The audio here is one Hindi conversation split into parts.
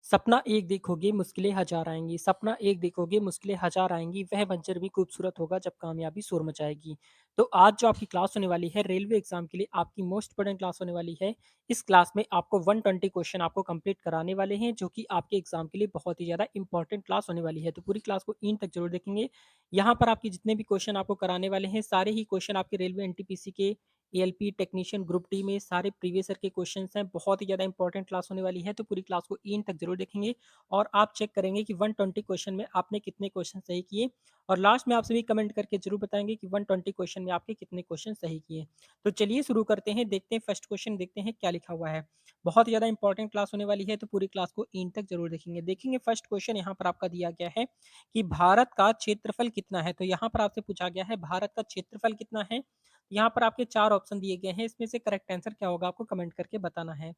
सपना एक देखोगे मुश्किलें हजार आएँगी, सपना एक देखोगे मुश्किलें हजार आएँगी, वह मंज़र भी खूबसूरत होगा जब कामयाबी शोर मचाएगी। तो आज जो आपकी क्लास होने वाली है रेलवे एग्ज़ाम के लिए आपकी मोस्ट इम्पोर्टेंट क्लास होने वाली है। इस क्लास में आपको 120 क्वेश्चन आपको कंप्लीट कराने वाले हैं जो कि आपके एग्ज़ाम के लिए बहुत ही ज़्यादा इम्पोर्टेंट क्लास होने वाली है। तो पूरी क्लास को एंड तक ज़रूर देखेंगे। यहाँ पर आपके जितने भी क्वेश्चन आपको कराने वाले हैं, सारे ही क्वेश्चन आपके रेलवे एनटीपीसी के एएलपी टेक्नीशियन ग्रुप डी में सारे प्रीवियस ईयर के क्वेश्चंस हैं। बहुत ही ज़्यादा इंपॉर्टेंट क्लास होने वाली है, तो पूरी क्लास को एंड तक ज़रूर देखेंगे और आप चेक करेंगे कि 120 क्वेश्चन में आपने कितने क्वेश्चन सही किए और लास्ट में आप सभी कमेंट करके ज़रूर बताएँगे कि 120 क्वेश्चन में आपके कितने क्वेश्चन सही किए। तो चलिए शुरू करते हैं, देखते हैं फर्स्ट क्वेश्चन देखते हैं क्या लिखा हुआ है। बहुत ही ज़्यादा इंपॉर्टेंट क्लास होने वाली है, तो पूरी क्लास को एंड तक ज़रूर देखेंगे। देखेंगे फर्स्ट क्वेश्चन यहाँ पर आपका दिया गया है कि भारत का क्षेत्रफल कितना है? तो यहाँ पर आपसे पूछा गया है भारत का क्षेत्रफल कितना है? यहाँ पर आपके 4 ऑप्शन दिए गए हैं, इसमें से करेक्ट आंसर क्या होगा आपको कमेंट करके बताना है।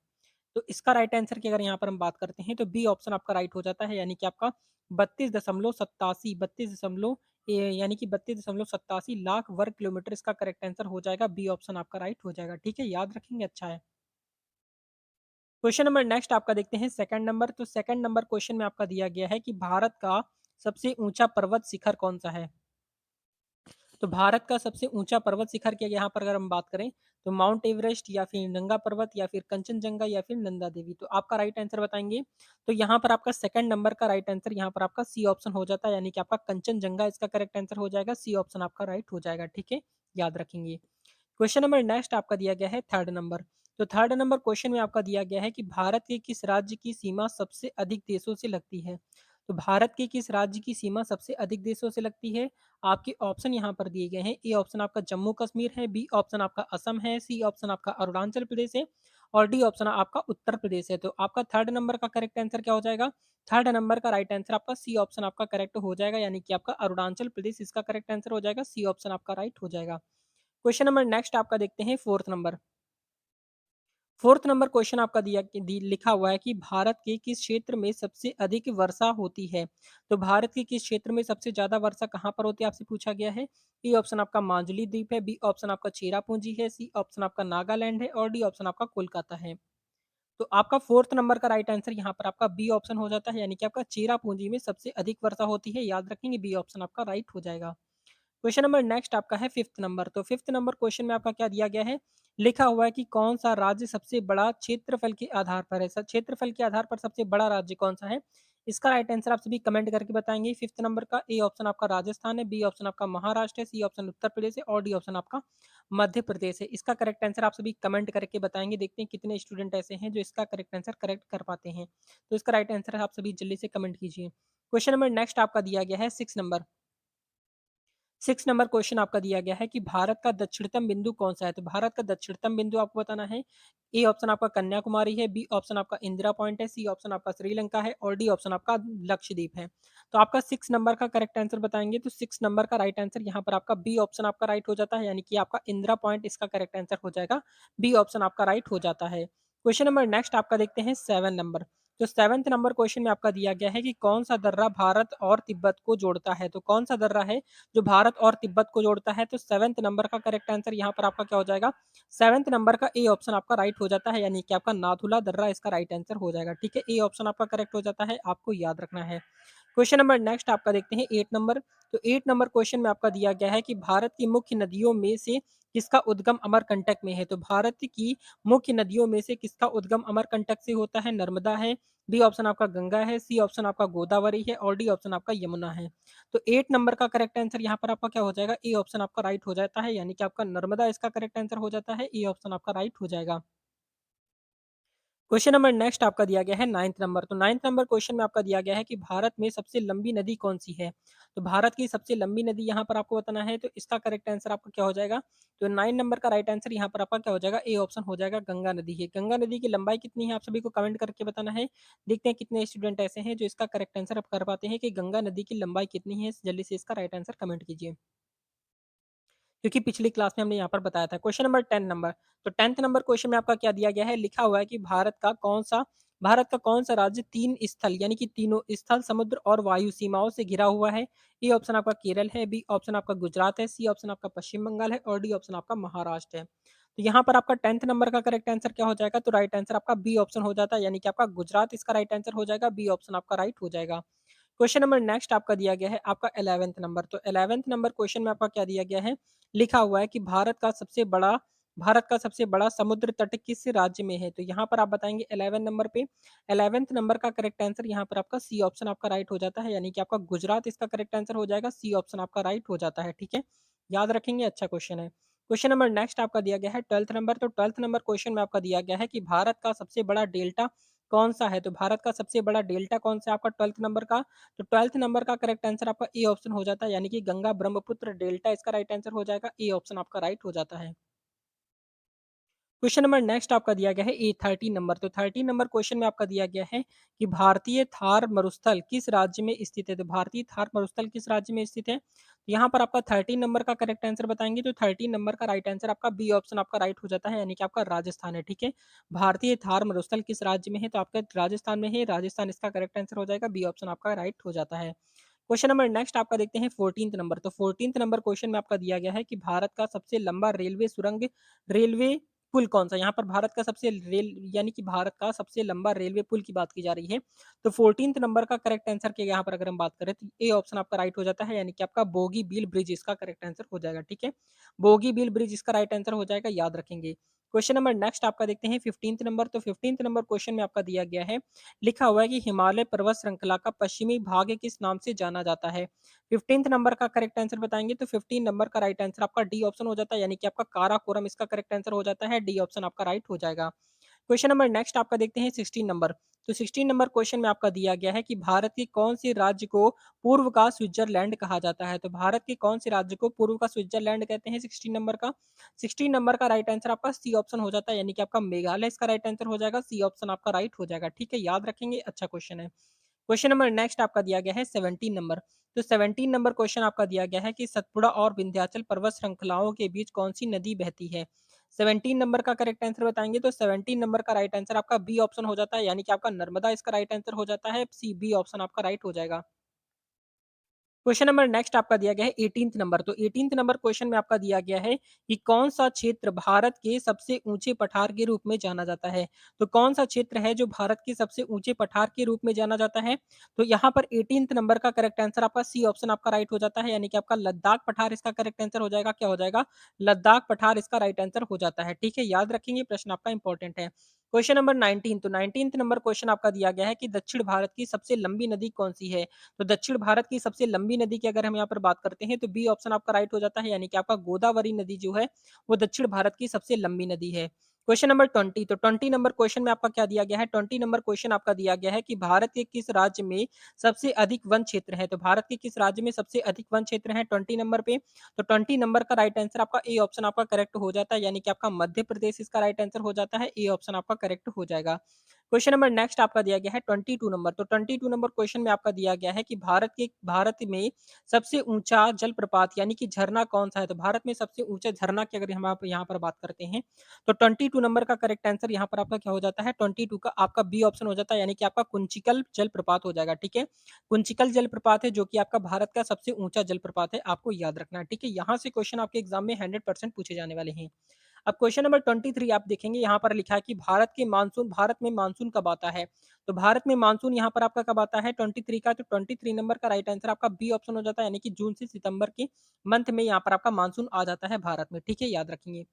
तो इसका राइट आंसर की अगर यहाँ पर हम बात करते हैं तो बी ऑप्शन आपका राइट हो जाता है, यानी कि आपका 32.87 यानी कि 32.87 लाख वर्ग किलोमीटर इसका करेक्ट आंसर हो जाएगा। बी ऑप्शन आपका राइट हो जाएगा। ठीक है, याद रखेंगे, अच्छा है। क्वेश्चन नंबर नेक्स्ट आपका देखते हैं सेकंड नंबर। तो सेकंड नंबर क्वेश्चन में आपका दिया गया है कि भारत का सबसे ऊंचा पर्वत शिखर कौन सा है? तो भारत का सबसे ऊंचा पर्वत शिखर क्या यहाँ पर अगर हम बात करें तो माउंट एवरेस्ट या फिर नंगा पर्वत या फिर कंचनजंगा या फिर नंदा देवी। तो आपका राइट आंसर बताएंगे। तो यहाँ पर आपका सेकंड नंबर का राइट आंसर यहाँ पर आपका सी ऑप्शन हो जाता है, यानी कि आपका कंचनजंगा इसका करेक्ट आंसर हो जाएगा। सी ऑप्शन आपका राइट हो जाएगा। ठीक है, याद रखेंगे। क्वेश्चन नंबर नेक्स्ट आपका दिया गया है थर्ड नंबर। तो थर्ड नंबर क्वेश्चन में आपका दिया गया है कि भारत के किस राज्य की सीमा सबसे अधिक देशों से लगती है? तो भारत के किस राज्य की सीमा सबसे अधिक देशों से लगती है? आपके ऑप्शन यहाँ पर दिए गए हैं। ए ऑप्शन आपका जम्मू कश्मीर है, बी ऑप्शन आपका असम है, सी ऑप्शन आपका अरुणाचल प्रदेश है और डी ऑप्शन आपका उत्तर प्रदेश है। तो आपका थर्ड नंबर का करेक्ट आंसर क्या हो जाएगा? थर्ड नंबर का राइट आंसर आपका सी ऑप्शन आपका करेक्ट हो जाएगा, यानी कि आपका अरुणाचल प्रदेश इसका करेक्ट आंसर हो जाएगा। सी ऑप्शन आपका राइट हो जाएगा। क्वेश्चन नंबर नेक्स्ट आपका देखते हैं fourth number. Fourth number question आपका लिखा हुआ है कि भारत के किस क्षेत्र में सबसे अधिक वर्षा होती है? तो भारत के किस क्षेत्र में सबसे ज्यादा वर्षा कहाँ पर होती है आपसे पूछा गया है। ए ऑप्शन आपका माजुली द्वीप है, बी ऑप्शन आपका चेरापूंजी है, सी ऑप्शन आपका नागालैंड है और डी ऑप्शन आपका कोलकाता है। तो आपका फोर्थ नंबर का राइट आंसर यहाँ पर आपका बी ऑप्शन हो जाता है, यानी कि आपका चेरापूंजी में सबसे अधिक वर्षा होती है। याद रखेंगे, बी ऑप्शन आपका राइट हो जाएगा। क्वेश्चन नंबर नेक्स्ट आपका है फिफ्थ नंबर। तो फिफ्थ नंबर क्वेश्चन में आपका क्या दिया गया है? लिखा हुआ है कि कौन सा राज्य सबसे बड़ा क्षेत्रफल के आधार पर है? क्षेत्रफल के आधार पर सबसे बड़ा राज्य कौन सा है? इसका राइट आंसर आप सभी कमेंट करके बताएंगे। फिफ्थ नंबर का ए ऑप्शन आपका राजस्थान है, बी ऑप्शन आपका महाराष्ट्र है, सी ऑप्शन उत्तर प्रदेश है और डी ऑप्शन आपका मध्य प्रदेश है। इसका करेक्ट आंसर आप सभी कमेंट करके बताएंगे। देखते हैं कितने स्टूडेंट ऐसे हैं जो इसका करेक्ट आंसर करेक्ट कर पाते हैं। तो इसका राइट आंसर आप सभी जल्दी से कमेंट कीजिए। क्वेश्चन नंबर नेक्स्ट आपका दिया गया है six number. Six number question आपका दिया गया है कि भारत का दक्षिणतम बिंदु कौन सा है? तो भारत का दक्षिणतम बिंदु आपको बताना है। ए ऑप्शन आपका कन्याकुमारी है, बी ऑप्शन आपका इंदिरा पॉइंट है, सी ऑप्शन आपका श्रीलंका है और डी ऑप्शन आपका लक्षद्वीप है। तो आपका सिक्स नंबर का करेक्ट आंसर बताएंगे। तो सिक्स नंबर का राइट आंसर यहाँ पर आपका बी ऑप्शन आपका राइट हो जाता है, यानी कि आपका इंदिरा पॉइंट इसका करेक्ट आंसर हो जाएगा। बी ऑप्शन आपका राइट हो जाता है। क्वेश्चन नंबर नेक्स्ट आपका देखते हैं सेवन नंबर। तो सेवंथ नंबर क्वेश्चन में आपका दिया गया है कि कौन सा दर्रा भारत और तिब्बत को जोड़ता है? तो कौन सा दर्रा है जो भारत और तिब्बत को जोड़ता है? तो सेवंथ नंबर का करेक्ट आंसर यहाँ पर आपका क्या हो जाएगा? सेवंथ नंबर का ए ऑप्शन आपका राइट हो जाता है, यानी कि आपका नाथुला दर्रा इसका राइट आंसर हो जाएगा। ठीक है, ए ऑप्शन आपका करेक्ट हो जाता है, आपको याद रखना है। क्वेश्चन नंबर नेक्स्ट आपका देखते हैं एट नंबर। तो एट नंबर क्वेश्चन में आपका दिया गया है कि भारत की मुख्य नदियों में से किसका उद्गम अमरकंटक में है? तो भारत की मुख्य नदियों में से किसका उद्गम अमरकंटक से होता है? नर्मदा है, बी ऑप्शन आपका गंगा है, सी ऑप्शन आपका गोदावरी है और डी ऑप्शन आपका यमुना है। तो 8 नंबर का करेक्ट आंसर यहाँ पर आपका क्या हो जाएगा? ए ऑप्शन आपका राइट हो जाता है, यानी कि आपका नर्मदा इसका करेक्ट आंसर हो जाता है। ए ऑप्शन आपका राइट हो जाएगा। क्वेश्चन नंबर नेक्स्ट आपका दिया गया है नाइन्थ नंबर। तो नाइन्थ नंबर क्वेश्चन में आपका दिया गया है कि भारत में सबसे लंबी नदी कौन सी है? तो भारत की सबसे लंबी नदी यहाँ पर आपको बताना है। तो इसका करेक्ट आंसर आपका क्या हो जाएगा? तो 9 नंबर का राइट आंसर यहाँ पर आपका क्या हो जाएगा? ए ऑप्शन हो जाएगा, गंगा नदी है। गंगा नदी की लंबाई कितनी है आप सभी को कमेंट करके बताना है। देखते हैं कितने स्टूडेंट ऐसे हैं जो इसका करेक्ट आंसर आप कर पाते हैं कि गंगा नदी की लंबाई कितनी है। जल्दी से इसका राइट आंसर कमेंट कीजिए, क्योंकि पिछली क्लास में हमने यहाँ पर बताया था। Question number 10 number. तो 10th नंबर क्वेश्चन में आपका क्या दिया गया है? लिखा हुआ है कि भारत का कौन सा राज्य तीन स्थल यानी कि तीनों स्थल, समुद्र और वायु सीमाओं से घिरा हुआ है? ए ऑप्शन आपका केरल है, बी ऑप्शन आपका गुजरात है, सी ऑप्शन आपका पश्चिम बंगाल है और डी ऑप्शन आपका महाराष्ट्र है। तो यहाँ पर आपका 10th नंबर का करेक्ट आंसर क्या हो जाएगा? तो राइट आंसर आपका बी ऑप्शन हो जाता है, यानी कि आपका गुजरात इसका राइट आंसर हो जाएगा, बी ऑप्शन आपका राइट हो जाएगा। क्वेश्चन नंबर नेक्स्ट आपका दिया गया है आपका 11th नंबर। तो 11th नंबर क्वेश्चन में आपका क्या दिया गया है? लिखा हुआ है कि भारत का सबसे बड़ा समुद्र तट किस राज्य में है? तो यहाँ पर आप बताएँगे 11 नंबर पे। 11th नंबर का करेक्ट आंसर यहाँ पर आपका सी ऑप्शन आपका राइट हो जाता है, यानी कि आपका गुजरात इसका करेक्ट आंसर हो जाएगा, सी ऑप्शन आपका राइट हो जाता है, ठीक है? याद रखेंगे, अच्छा क्वेश्चन है। क्वेश्चन नंबर नेक्स्ट आपका दिया गया है 12th नंबर। तो 12th नंबर क्वेश्चन में आपका दिया गया है कि भारत का सबसे बड़ा डेल्टा कौन-सा है? तो भारत का सबसे बड़ा डेल्टा कौन-सा है आपका 12th नंबर का? तो 12th नंबर का करेक्ट आंसर आपका ए ऑप्शन हो जाता है, यानी कि गंगा ब्रह्मपुत्र डेल्टा इसका राइट आंसर हो जाएगा, ए ऑप्शन आपका राइट हो जाता है। क्वेश्चन नंबर नेक्स्ट आपका दिया गया है ए 13 नंबर। तो 13 नंबर क्वेश्चन में आपका दिया गया है कि भारतीय थार मरुस्थल किस राज्य में स्थित है? तो भारतीय थार मरुस्थल किस राज्य में स्थित है? तो यहाँ पर आपका 13 नंबर का करेक्ट आंसर बताएंगे, तो 13 नंबर का राइट आंसर आपका बी ऑप्शन आपका राइट हो जाता है, यानी कि आपका राजस्थान है, ठीक है? भारतीय थार मरुस्थल किस राज्य में है? तो आपका राजस्थान में है, राजस्थान इसका करेक्ट आंसर हो जाएगा, बी ऑप्शन आपका राइट हो जाता है। क्वेश्चन नंबर नेक्स्ट आपका देखते हैं 14th नंबर। तो 14th नंबर क्वेश्चन में आपका दिया गया है कि भारत का सबसे लंबा रेलवे पुल कौन-सा? यहाँ पर भारत का सबसे रेल यानी कि भारत का सबसे लंबा रेलवे पुल की बात की जा रही है। तो 14th नंबर का करेक्ट आंसर की यहाँ पर अगर हम बात करें तो ए ऑप्शन आपका राइट हो जाता है, यानी कि आपका बोगीबील ब्रिज इसका करेक्ट आंसर हो जाएगा, ठीक है? बोगीबील ब्रिज इसका राइट आंसर हो जाएगा, याद रखेंगे। क्वेश्चन नंबर नेक्स्ट आपका देखते हैं 15th नंबर। तो 15th नंबर क्वेश्चन में आपका दिया गया है, लिखा हुआ है कि हिमालय पर्वत श्रृंखला का पश्चिमी भाग किस नाम से जाना जाता है? 15th नंबर का करेक्ट आंसर बताएँगे, तो 15 नंबर का राइट आंसर आपका डी ऑप्शन हो जाता है, यानी कि आपका काराकोरम इसका करेक्ट आंसर हो जाता है, डी ऑप्शन आपका राइट हो जाएगा। क्वेश्चन नंबर नेक्स्ट आपका देखते हैं 16 नंबर। तो 16 नंबर क्वेश्चन में आपका दिया गया है कि भारत के कौन से राज्य को पूर्व का स्विट्जरलैंड कहा जाता है? तो भारत के कौन से राज्य को पूर्व का स्विट्जरलैंड कहते हैं 16 नंबर का? 16 नंबर का राइट आंसर आपका सी ऑप्शन हो जाता है, यानी कि आपका मेघालय इसका राइट आंसर हो जाएगा, सी ऑप्शन आपका राइट हो जाएगा, ठीक है? याद रखेंगे, अच्छा क्वेश्चन है। क्वेश्चन नंबर नेक्स्ट आपका दिया गया है 17 नंबर। तो 17 नंबर क्वेश्चन आपका दिया गया है कि सतपुड़ा और विंध्याचल पर्वत श्रृंखलाओं के बीच कौन सी नदी बहती है? 17 नंबर का करेक्ट आंसर बताएंगे, तो 17 नंबर का राइट आंसर आपका बी ऑप्शन हो जाता है, यानी कि आपका नर्मदा इसका राइट आंसर हो जाता है, सी बी ऑप्शन आपका राइट हो जाएगा। क्वेश्चन नंबर नेक्स्ट आपका दिया गया है 18th नंबर। तो 18th नंबर क्वेश्चन में आपका दिया गया है कि कौन सा क्षेत्र भारत के सबसे ऊंचे पठार के रूप में जाना जाता है? तो कौन सा क्षेत्र है जो भारत के सबसे ऊंचे पठार के रूप में जाना जाता है? तो यहाँ पर 18th नंबर का करेक्ट आंसर आपका सी ऑप्शन आपका राइट हो जाता है, यानी कि आपका लद्दाख पठार इसका करेक्ट आंसर हो जाएगा, क्या हो जाएगा? लद्दाख पठार इसका राइट आंसर हो जाता है, ठीक है? याद रखेंगे, प्रश्न आपका इंपॉर्टेंट है। Question number 19। तो 19th नंबर क्वेश्चन आपका दिया गया है कि दक्षिण भारत की सबसे लंबी नदी कौन सी है? तो दक्षिण भारत की सबसे लंबी नदी की अगर हम यहाँ पर बात करते हैं, तो बी ऑप्शन आपका राइट हो जाता है, यानी कि आपका गोदावरी नदी जो है वो दक्षिण भारत की सबसे लंबी नदी है। Question number 20। तो 20 नंबर क्वेश्चन में आपका क्या दिया गया है? 20 नंबर क्वेश्चन आपका दिया गया है कि भारत के किस राज्य में सबसे अधिक वन क्षेत्र है? तो भारत के किस राज्य में सबसे अधिक वन क्षेत्र है 20 नंबर पे? तो 20 नंबर का राइट आंसर आपका ए ऑप्शन आपका करेक्ट हो जाता है, यानी कि आपका मध्य प्रदेश इसका राइट आंसर हो जाता है, ए ऑप्शन आपका करेक्ट हो जाएगा। क्वेश्चन नंबर नेक्स्ट आपका दिया गया है 22 नंबर। तो 22 नंबर क्वेश्चन में आपका दिया गया है कि भारत में सबसे ऊंचा जलप्रपात यानी कि झरना कौन सा है? तो भारत में सबसे ऊंचा झरना की अगर हम आप यहाँ पर बात करते हैं, तो 22 नंबर का करेक्ट आंसर यहाँ पर आपका क्या हो जाता है? 22 का आपका बी ऑप्शन हो जाता है, यानी कि आपका कुंचिकल जलप्रपात हो जाएगा, ठीक है? कुंचिकल जलप्रपात है जो कि आपका भारत का सबसे ऊंचा जलप्रपात है, आपको याद रखना है, ठीक है? यहाँ से क्वेश्चन आपके एग्जाम में 100% पूछे जाने वाले हैं। अब क्वेश्चन नंबर 23 आप देखेंगे, यहाँ पर लिखा है कि भारत में मानसून कब आता है? तो भारत में मानसून यहाँ पर आपका कब आता है 23 का? तो 23 नंबर का राइट आंसर आपका बी ऑप्शन हो जाता है, यानी कि जून से सितंबर के मंथ में यहाँ पर आपका मानसून आ जाता है भारत में, ठीक है? याद रखेंगे।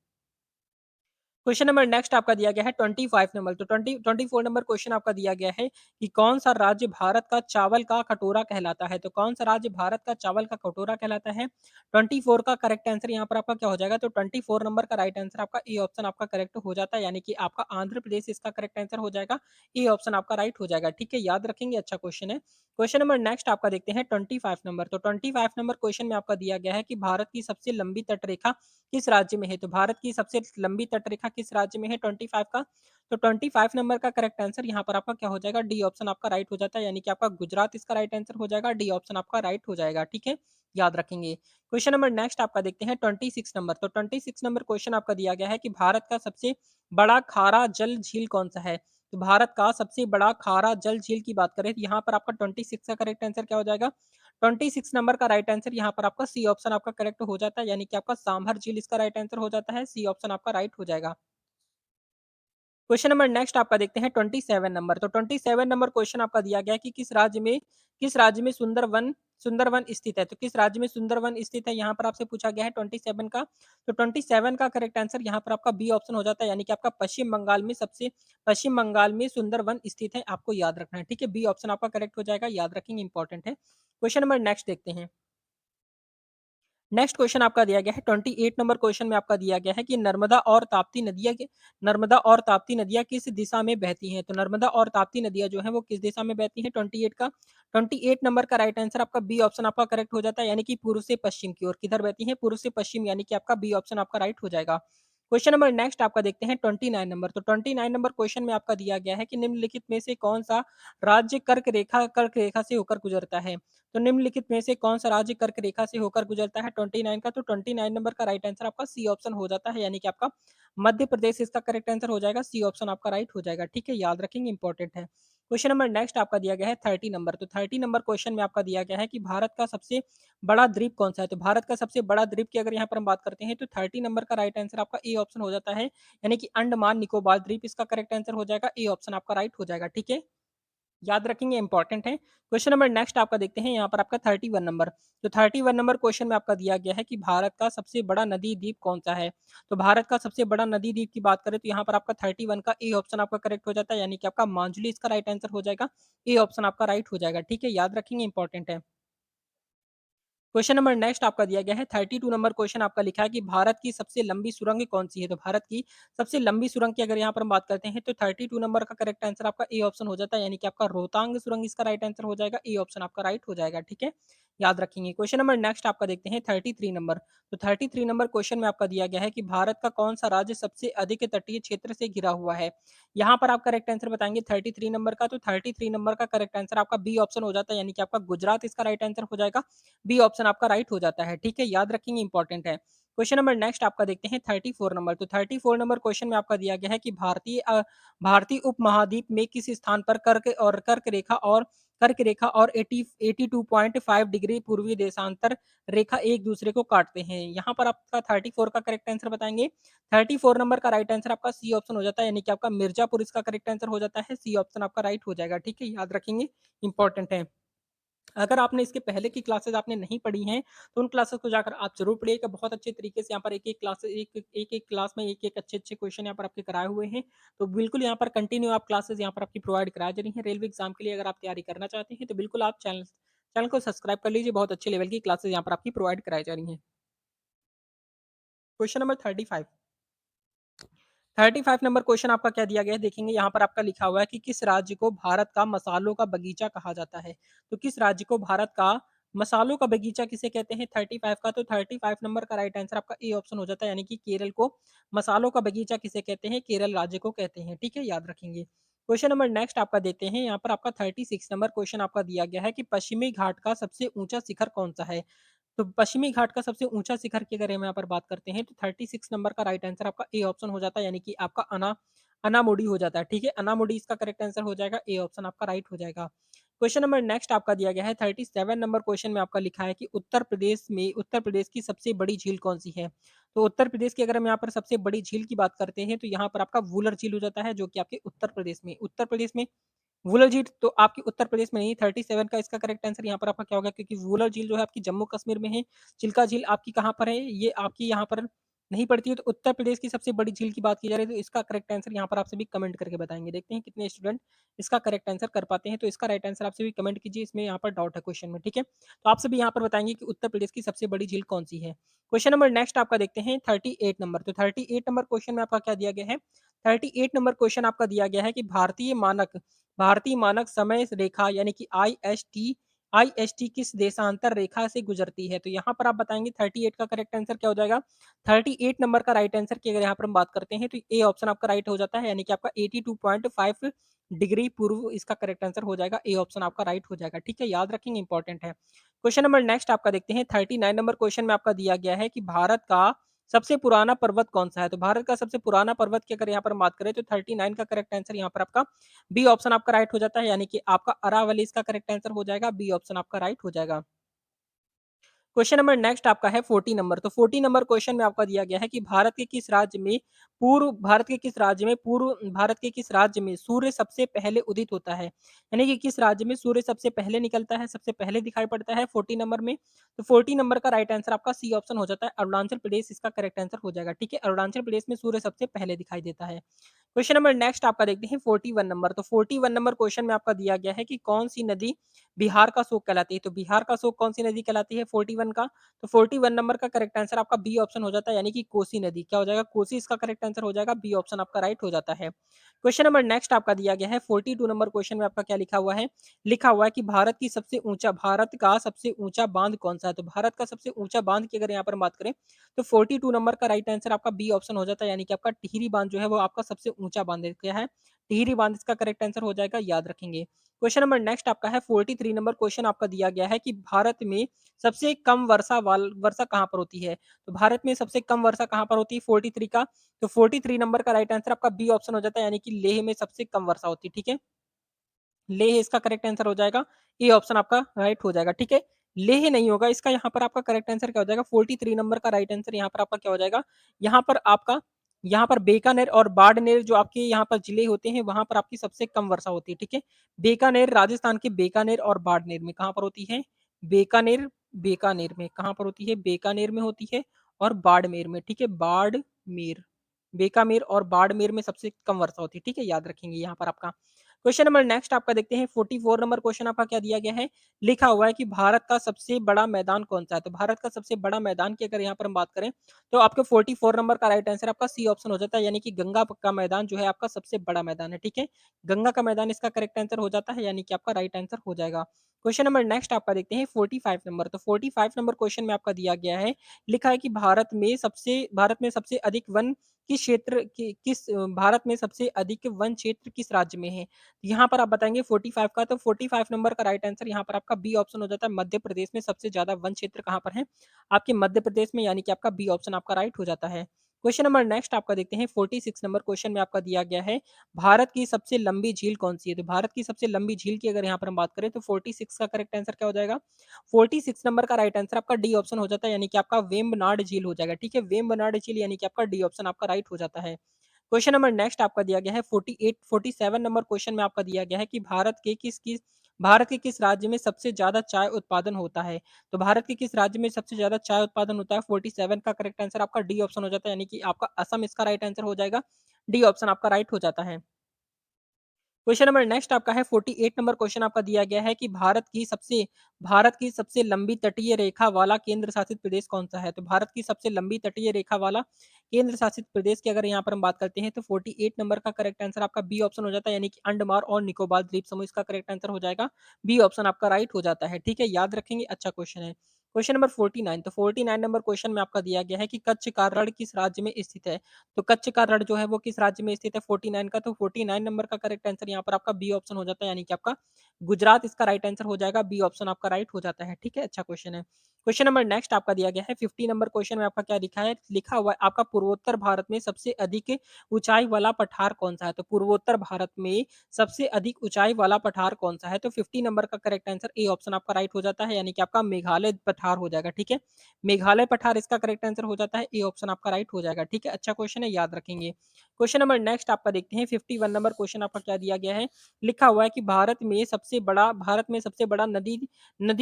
क्वेश्चन नंबर नेक्स्ट आपका दिया गया है 25 नंबर। तो 24 नंबर क्वेश्चन आपका दिया गया है कि कौन सा राज्य भारत का चावल का कटोरा कहलाता है? तो कौन सा राज्य भारत का चावल का कटोरा कहलाता है? 24 का करेक्ट आंसर यहाँ पर आपका क्या हो जाएगा? तो 24 नंबर का राइट आंसर आपका ए ऑप्शन आपका करेक्ट हो जाता है, यानी कि आपका आंध्र प्रदेश इसका करेक्ट आंसर हो जाएगा, ए ऑप्शन आपका राइट हो जाएगा, ठीक है? याद रखेंगे, अच्छा क्वेश्चन है। क्वेश्चन नंबर नेक्स्ट आपका देखते हैं 25 नंबर। तो 25 नंबर क्वेश्चन में आपका दिया गया है कि भारत की सबसे लंबी तटरेखा किस राज्य में है? तो भारत की सबसे लंबी तटरेखा किस राज्य में है 25 का? तो 25 नंबर का करेक्ट आंसर यहाँ पर आपका क्या हो जाएगा? डी ऑप्शन आपका राइट हो जाता है, यानी कि आपका गुजरात इसका राइट आंसर हो जाएगा, डी ऑप्शन आपका राइट हो जाएगा, ठीक है? याद रखेंगे। क्वेश्चन नंबर नेक्स्ट आपका देखते हैं 26 नंबर। तो 26 नंबर क्वेश्चन आपका दिया गया है कि भारत का सबसे बड़ा खारा जल झील कौन सा है? तो भारत का सबसे बड़ा खारा जल झील की बात करें तो यहाँ पर आपका 26 का करेक्ट आंसर क्या हो जाएगा? 26 नंबर का राइट आंसर यहाँ पर आपका सी ऑप्शन आपका करेक्ट हो जाता है, यानी कि आपका सांभर झील इसका राइट आंसर हो जाता है। सी ऑप्शन आपका राइट हो जाएगा। क्वेश्चन नंबर नेक्स्ट आपका देखते हैं 27 नंबर। तो 27 नंबर क्वेश्चन आपका दिया गया है कि किस राज्य में सुंदरवन स्थित है। तो किस राज्य में सुंदरवन स्थित है, यहाँ पर आपसे पूछा गया है 27 का। तो 27 का करेक्ट आंसर यहाँ पर आपका बी ऑप्शन हो जाता है, यानी कि आपका पश्चिम बंगाल में सुंदरवन स्थित है, आपको याद रखना है। ठीक है, बी ऑप्शन आपका करेक्ट हो जाएगा, याद रखेंगे, इंपॉर्टेंट है। क्वेश्चन नंबर नेक्स्ट देखते हैं। नेक्स्ट क्वेश्चन आपका दिया गया है 28 नंबर क्वेश्चन में आपका दिया गया है कि नर्मदा और ताप्ती नदियाँ किस दिशा में बहती हैं। तो नर्मदा और ताप्ती नदियाँ जो हैं वो किस दिशा में बहती हैं 28 नंबर का राइट आंसर आपका बी ऑप्शन आपका करेक्ट हो जाता है, यानी कि पूर्व से पश्चिम की ओर। किधर बहती हैं? पूर्व से पश्चिम, यानी कि आपका बी ऑप्शन आपका राइट हो जाएगा। क्वेश्चन नंबर नेक्स्ट आपका देखते हैं 29 नंबर। तो 29 नंबर क्वेश्चन में आपका दिया गया है कि निम्नलिखित में से कौन सा राज्य कर्क रेखा से होकर गुजरता है। तो निम्नलिखित में से कौन सा राज्य कर्क रेखा से होकर गुजरता है 29 का। तो 29 नंबर का राइट आंसर आपका सी ऑप्शन हो जाता है, यानी कि आपका मध्य प्रदेश इसका करेक्ट आंसर हो जाएगा। सी ऑप्शन आपका राइट हो जाएगा। ठीक है, याद रखेंगे, इंपॉर्टेंट है। क्वेश्चन नंबर नेक्स्ट आपका दिया गया है 30 नंबर। तो 30 नंबर क्वेश्चन में आपका दिया गया है कि भारत का सबसे बड़ा द्वीप कौन सा है। तो भारत का सबसे बड़ा द्वीप की अगर यहाँ पर हम बात करते हैं तो 30 नंबर का राइट आंसर आपका ए ऑप्शन हो जाता है, यानी कि अंडमान निकोबार द्वीप इसका करेक्ट आंसर हो जाएगा। ए ऑप्शन आपका राइट हो जाएगा। ठीक है, याद रखेंगे, इंपॉर्टेंट है। क्वेश्चन नंबर नेक्स्ट आपका देखते हैं यहाँ पर आपका 31 नंबर। तो 31 नंबर क्वेश्चन में आपका दिया गया है कि भारत का सबसे बड़ा नदी द्वीप कौन सा है। तो भारत का सबसे बड़ा नदी द्वीप की बात करें तो यहाँ पर आपका 31 का ए ऑप्शन आपका करेक्ट हो जाता है, यानी कि आपका मांजुली इसका राइट आंसर हो जाएगा। ए ऑप्शन आपका राइट हो जाएगा। ठीक है, याद रखेंगे, इंपॉर्टेंट है। क्वेश्चन नंबर नेक्स्ट आपका दिया गया है 32 नंबर क्वेश्चन आपका लिखा है कि भारत की सबसे लंबी सुरंग कौन सी है। तो भारत की सबसे लंबी सुरंग की अगर यहाँ पर हम बात करते हैं तो 32 नंबर का करेक्ट आंसर आपका ए ऑप्शन हो जाता है, यानी कि आपका रोहतांग सुरंग इसका राइट आंसर हो जाएगा। ए ऑप्शन आपका राइट हो जाएगा। ठीक है, याद रखेंगे। क्वेश्चन नंबर नेक्स्ट आपका देखते हैं 33 नंबर। तो 33 नंबर क्वेश्चन में आपका दिया गया है कि भारत का कौन सा राज्य सबसे अधिक तटीय क्षेत्र से घिरा हुआ है। यहाँ पर आप करेक्ट आंसर बताएंगे 33 नंबर का। तो 33 नंबर का करेक्ट आंसर आपका बी ऑप्शन हो जाता है, यानी कि आपका गुजरात इसका राइट आंसर हो जाएगा। बी ऑप्शन आपका राइट हो जाता है। ठीक है, याद रखेंगे, इंपॉर्टेंट है। क्वेश्चन नंबर नेक्स्ट आपका देखते हैं 34 नंबर। तो 34 नंबर क्वेश्चन में आपका दिया गया है कि भारतीय उपमहाद्वीप में किस स्थान पर कर्क रेखा और 82.5 डिग्री पूर्वी देशांतर रेखा एक दूसरे को काटते हैं। यहाँ पर आपका 34 का करेक्ट आंसर बताएंगे। 34 नंबर का राइट आंसर आपका सी ऑप्शन हो जाता है, यानी कि आपका मिर्जापुर इसका करेक्ट आंसर हो जाता है। सी ऑप्शन आपका राइट हो जाएगा। ठीक है, याद रखेंगे, इंपॉर्टेंट है। अगर आपने इसके पहले की क्लासेस आपने नहीं पढ़ी हैं, तो उन क्लासेस को जाकर आप ज़रूर पढ़िएगा। बहुत अच्छे तरीके से यहाँ पर एक-एक क्लास में एक-एक अच्छे-अच्छे क्वेश्चन यहाँ पर आपके कराए हुए हैं। तो बिल्कुल यहाँ पर कंटिन्यू आप क्लासेस यहाँ पर आपकी प्रोवाइड कराई जा रही हैं। रेलवे एग्ज़ाम के लिए अगर आप तैयारी करना चाहते हैं, तो बिल्कुल आप चैनल को सब्सक्राइब कर लीजिए। बहुत अच्छे लेवल की क्लासेस यहाँ पर आपकी प्रोवाइड कराई जा रही हैं। Question number 35। 35 नंबर क्वेश्चन आपका क्या दिया गया है देखेंगे। यहाँ पर आपका लिखा हुआ है कि किस राज्य को भारत का मसालों का बगीचा कहा जाता है। तो किस राज्य को भारत का मसालों का बगीचा किसे कहते हैं 35 का। तो 35 नंबर का राइट आंसर आपका ए ऑप्शन हो जाता है, यानी कि केरल को मसालों का बगीचा किसे कहते हैं, केरल राज्य को कहते हैं। ठीक है, याद रखेंगे। क्वेश्चन नंबर नेक्स्ट आपका देते हैं। यहाँ पर आपका 36 नंबर क्वेश्चन आपका दिया गया है कि पश्चिमी घाट का सबसे ऊंचा शिखर कौन सा है। तो पश्चिमी घाट का सबसे ऊंचा शिखर की अगर हम यहाँ पर बात करते हैं तो 36 नंबर का राइट आंसर आपका ए ऑप्शन हो जाता है, यानी कि आपका अनामोडी हो जाता है। ठीक है, अनामोडी इसका करेक्ट आंसर हो जाएगा। ए ऑप्शन आपका राइट हो जाएगा। क्वेश्चन नंबर नेक्स्ट आपका दिया गया है 37 नंबर क्वेश्चन में आपका लिखा है कि उत्तर प्रदेश की सबसे बड़ी झील कौन सी है। तो उत्तर प्रदेश की अगर हम यहाँ पर सबसे बड़ी झील की बात करते हैं तो यहाँ पर आपका वुलर झील हो जाता है, जो कि आपके उत्तर प्रदेश में वुलर झील तो आपकी उत्तर प्रदेश में नहीं। 37 का इसका करेक्ट आंसर यहाँ पर आपका क्या होगा, क्योंकि वुलर झील जो है आपकी जम्मू कश्मीर में है। चिल्का झील आपकी कहाँ पर है, ये आपकी यहाँ पर नहीं पड़ती है। तो उत्तर प्रदेश की सबसे बड़ी झील की बात की जा रही है, तो इसका करेक्ट आंसर यहाँ पर आप सभी कमेंट करके बताएंगे। देखते हैं कितने स्टूडेंट इसका करेक्ट आंसर कर पाते हैं। तो इसका राइट आंसर आप सभी कमेंट कीजिए, इसमें यहाँ पर डाउट है क्वेश्चन में। ठीक है, तो आप सभी यहाँ पर बताएंगे कि उत्तर प्रदेश की सबसे बड़ी झील कौन सी है। क्वेश्चन नंबर नेक्स्ट आपका देखते हैं 38 नंबर। तो 38 नंबर क्वेश्चन में आपका क्या दिया गया है। 38 नंबर क्वेश्चन आपका दिया गया है कि भारतीय मानक समय रेखा यानी कि आईएसटी किस देशांतर रेखा से गुजरती है। तो यहाँ पर आप बताएंगे 38 का करेक्ट आंसर क्या हो जाएगा। 38 नंबर का राइट आंसर की अगर यहाँ पर हम बात करते हैं तो ए ऑप्शन आपका राइट हो जाता है, यानी कि आपका 82.5 डिग्री पूर्व इसका करेक्ट आंसर हो जाएगा। ए ऑप्शन आपका राइट हो जाएगा। ठीक है, याद रखेंगे, इंपॉर्टेंट है। क्वेश्चन नंबर नेक्स्ट आपका देखते हैं 39 नंबर क्वेश्चन में आपका दिया गया है कि भारत का सबसे पुराना पर्वत कौन-सा है? तो भारत का सबसे पुराना पर्वत की अगर यहाँ पर बात करें तो 39 का करेक्ट आंसर यहाँ पर आपका बी ऑप्शन आपका राइट हो जाता है, यानी कि आपका अरावली इसका करेक्ट आंसर हो जाएगा, बी ऑप्शन आपका राइट हो जाएगा। क्वेश्चन नंबर नेक्स्ट आपका है 40 नंबर। तो 40 नंबर क्वेश्चन में आपका दिया गया है कि भारत के किस राज्य में सूर्य सबसे पहले उदित होता है? यानी कि किस राज्य में सूर्य सबसे पहले निकलता है, सबसे पहले दिखाई पड़ता है 40 नंबर में? तो 40 नंबर का राइट आंसर आपका सी ऑप्शन हो जाता है, अरुणाचल प्रदेश इसका करेक्ट आंसर हो जाएगा। ठीक है, अरुणाचल प्रदेश में सूर्य सबसे पहले दिखाई देता है। क्वेश्चन नंबर नेक्स्ट आपका देखते हैं 41 नंबर। तो 41 नंबर क्वेश्चन में आपका दिया गया है कि कौन-सी नदी बिहार का शोक कहलाती है? तो बिहार का शोक कौन-सी नदी कहलाती है 41 का? तो 41 नंबर का करेक्ट आंसर आपका बी ऑप्शन हो जाता है, यानी कि कोसी नदी। क्या हो जाएगा? कोसी इसका करेक्ट आंसर हो जाएगा, बी ऑप्शन आपका राइट हो जाता है। क्वेश्चन नंबर नेक्स्ट आपका दिया गया है 42 नंबर क्वेश्चन में आपका क्या लिखा हुआ है? लिखा हुआ है कि भारत का सबसे ऊँचा बाँध कौन-सा है? तो भारत का सबसे ऊँचा बाँध की अगर यहाँ पर बात करें, तो 42 नंबर का राइट आंसर आपका बी ऑप्शन हो जाता है, यानी कि आपका टिहरी बाँध जो है वो आपका सबसे ऊँचा बाँध है। क्या है? टिहरी बाँध इसका करेक्ट आंसर हो जाएगा, याद रखेंगे। क्वेश्चन नंबर नेक्स्ट आपका है 43 नंबर क्वेश्चन आपका दिया गया है कि भारत में सबसे कम वर्षा कहाँ पर होती है? तो भारत में सबसे कम वर्षा कहाँ पर होती है 43 का? तो 43 नंबर का राइट आंसर आपका बी ऑप्शन हो जाता है, यानी कि लेह में सबसे कम वर्षा होती है, ठीक है? लेह इसका करेक्ट आंसर हो जाएगा, ए ऑप्शन आपका राइट हो जाएगा, ठीक है? लेह नहीं होगा, इसका यहाँ पर आपका करेक्ट आंसर क्या हो जाएगा? 43 नंबर का राइट आंसर यहाँ पर आपका क्या हो जाएगा? यहाँ पर बीकानेर और बाड़मेर जो आपके यहाँ पर जिले होते हैं, वहाँ पर आपकी सबसे कम वर्षा होती है, ठीक है? बीकानेर राजस्थान के बीकानेर और बाड़मेर में कहाँ पर होती है? बीकानेर बीकानेर में कहाँ पर होती है? बीकानेर में होती है और बाड़मेर में, ठीक है? बाड़मेर, बीकानेर और बाड़मेर में सबसे कम वर्षा होती है, ठीक है? याद रखेंगे यहाँ पर आपका। क्वेश्चन नंबर नेक्स्ट आपका देखते हैं 44 नंबर क्वेश्चन आपका क्या दिया गया है? लिखा हुआ है कि भारत का सबसे बड़ा मैदान कौन-सा है? तो भारत का सबसे बड़ा मैदान की अगर यहाँ पर हम बात करें, तो आपके 44 नंबर का राइट आंसर आपका सी ऑप्शन हो जाता है, यानी कि गंगा का मैदान जो है आपका सबसे बड़ा मैदान है, ठीक है? गंगा का मैदान इसका करेक्ट आंसर हो जाता है, यानी कि आपका राइट आंसर हो जाएगा। क्वेश्चन नंबर नेक्स्ट आपका देखते हैं 45 नंबर। तो 45 नंबर क्वेश्चन में आपका दिया गया है, लिखा है कि भारत में सबसे अधिक वन किस क्षेत्र की किस भारत में सबसे अधिक वन क्षेत्र किस राज्य में है? यहाँ पर आप बताएँगे 45 का, तो 45 नंबर का राइट आंसर यहाँ पर आपका बी ऑप्शन हो जाता है, मध्य प्रदेश में सबसे ज़्यादा वन क्षेत्र कहाँ पर है? आपके मध्य प्रदेश में, यानी कि आपका बी ऑप्शन आपका राइट हो जाता है। क्वेश्चन नंबर नेक्स्ट आपका देखते हैं 46 नंबर क्वेश्चन में आपका दिया गया है, भारत की सबसे लंबी झील कौन-सी है? तो भारत की सबसे लंबी झील की अगर यहाँ पर हम बात करें तो 46 का करेक्ट आंसर क्या हो जाएगा? 46 नंबर का राइट आंसर आपका डी ऑप्शन हो जाता है, यानी कि आपका वेम्बनाड झील हो जाएगा, ठीक है? वेम्बनाड झील यानी कि आपका डी ऑप्शन आपका राइट हो जाता है। क्वेश्चन नंबर नेक्स्ट आपका दिया गया है 47 नंबर क्वेश्चन में आपका दिया गया है कि भारत के किस राज्य में सबसे ज़्यादा चाय उत्पादन होता है? तो भारत के किस राज्य में सबसे ज़्यादा चाय उत्पादन होता है? 47 का करेक्ट आंसर आपका डी ऑप्शन हो जाता है, यानी कि आपका असम इसका राइट आंसर हो जाएगा। डी ऑप्शन आपका राइट हो जाता है। क्वेश्चन नंबर नेक्स्ट आपका है 48 नंबर क्वेश्चन आपका दिया गया है कि भारत की सबसे लंबी तटीय रेखा वाला केंद्र शासित प्रदेश कौन-सा है? तो भारत की सबसे लंबी तटीय रेखा वाला केंद्र शासित प्रदेश की अगर यहाँ पर हम बात करते हैं तो 48 नंबर का करेक्ट आंसर आपका बी ऑप्शन हो जाता है, यानी कि अंडमान और निकोबार द्वीप समूह इसका करेक्ट आंसर हो जाएगा। बी ऑप्शन आपका राइट हो जाता है, ठीक है? याद रखेंगे, अच्छा क्वेश्चन है। क्वेश्चन नंबर 49, तो 49 नंबर क्वेश्चन में आपका दिया गया है कि कच्छ का रण किस राज्य में स्थित है? तो कच्छ का रण जो है वो किस राज्य में स्थित है 49 का? तो 49 नंबर का करेक्ट आंसर यहाँ पर आपका बी ऑप्शन हो जाता है, यानी कि आपका गुजरात इसका राइट आंसर हो जाएगा, बी ऑप्शन आपका राइट हो जाता है, ठीक है? अच्छा क्वेश्चन है। क्वेश्चन नंबर नेक्स्ट आपका दिया गया है 50 नंबर क्वेश्चन में आपका क्या लिखा है? लिखा हुआ है आपका पूर्वोत्तर भारत में सबसे अधिक ऊंचाई वाला पठार कौन-सा है? तो पूर्वोत्तर भारत में सबसे अधिक ऊंचाई वाला पठार कौन-सा है? तो 50 नंबर का करेक्ट आंसर ए ऑप्शन आपका राइट हो जाता है, यानी कि आपका मेघालय पठार हो जाएगा, ठीक है? मेघालय पठार इसका करेक्ट आंसर हो जाता है, ए ऑप्शन आपका राइट हो जाएगा, ठीक है? अच्छा क्वेश्चन है, याद रखेंगे। क्वेश्चन नंबर नेक्स्ट आपका देखते हैं 51 नंबर क्वेश्चन आपका क्या दिया गया है? लिखा हुआ है कि भारत में सबसे बड़ा नदी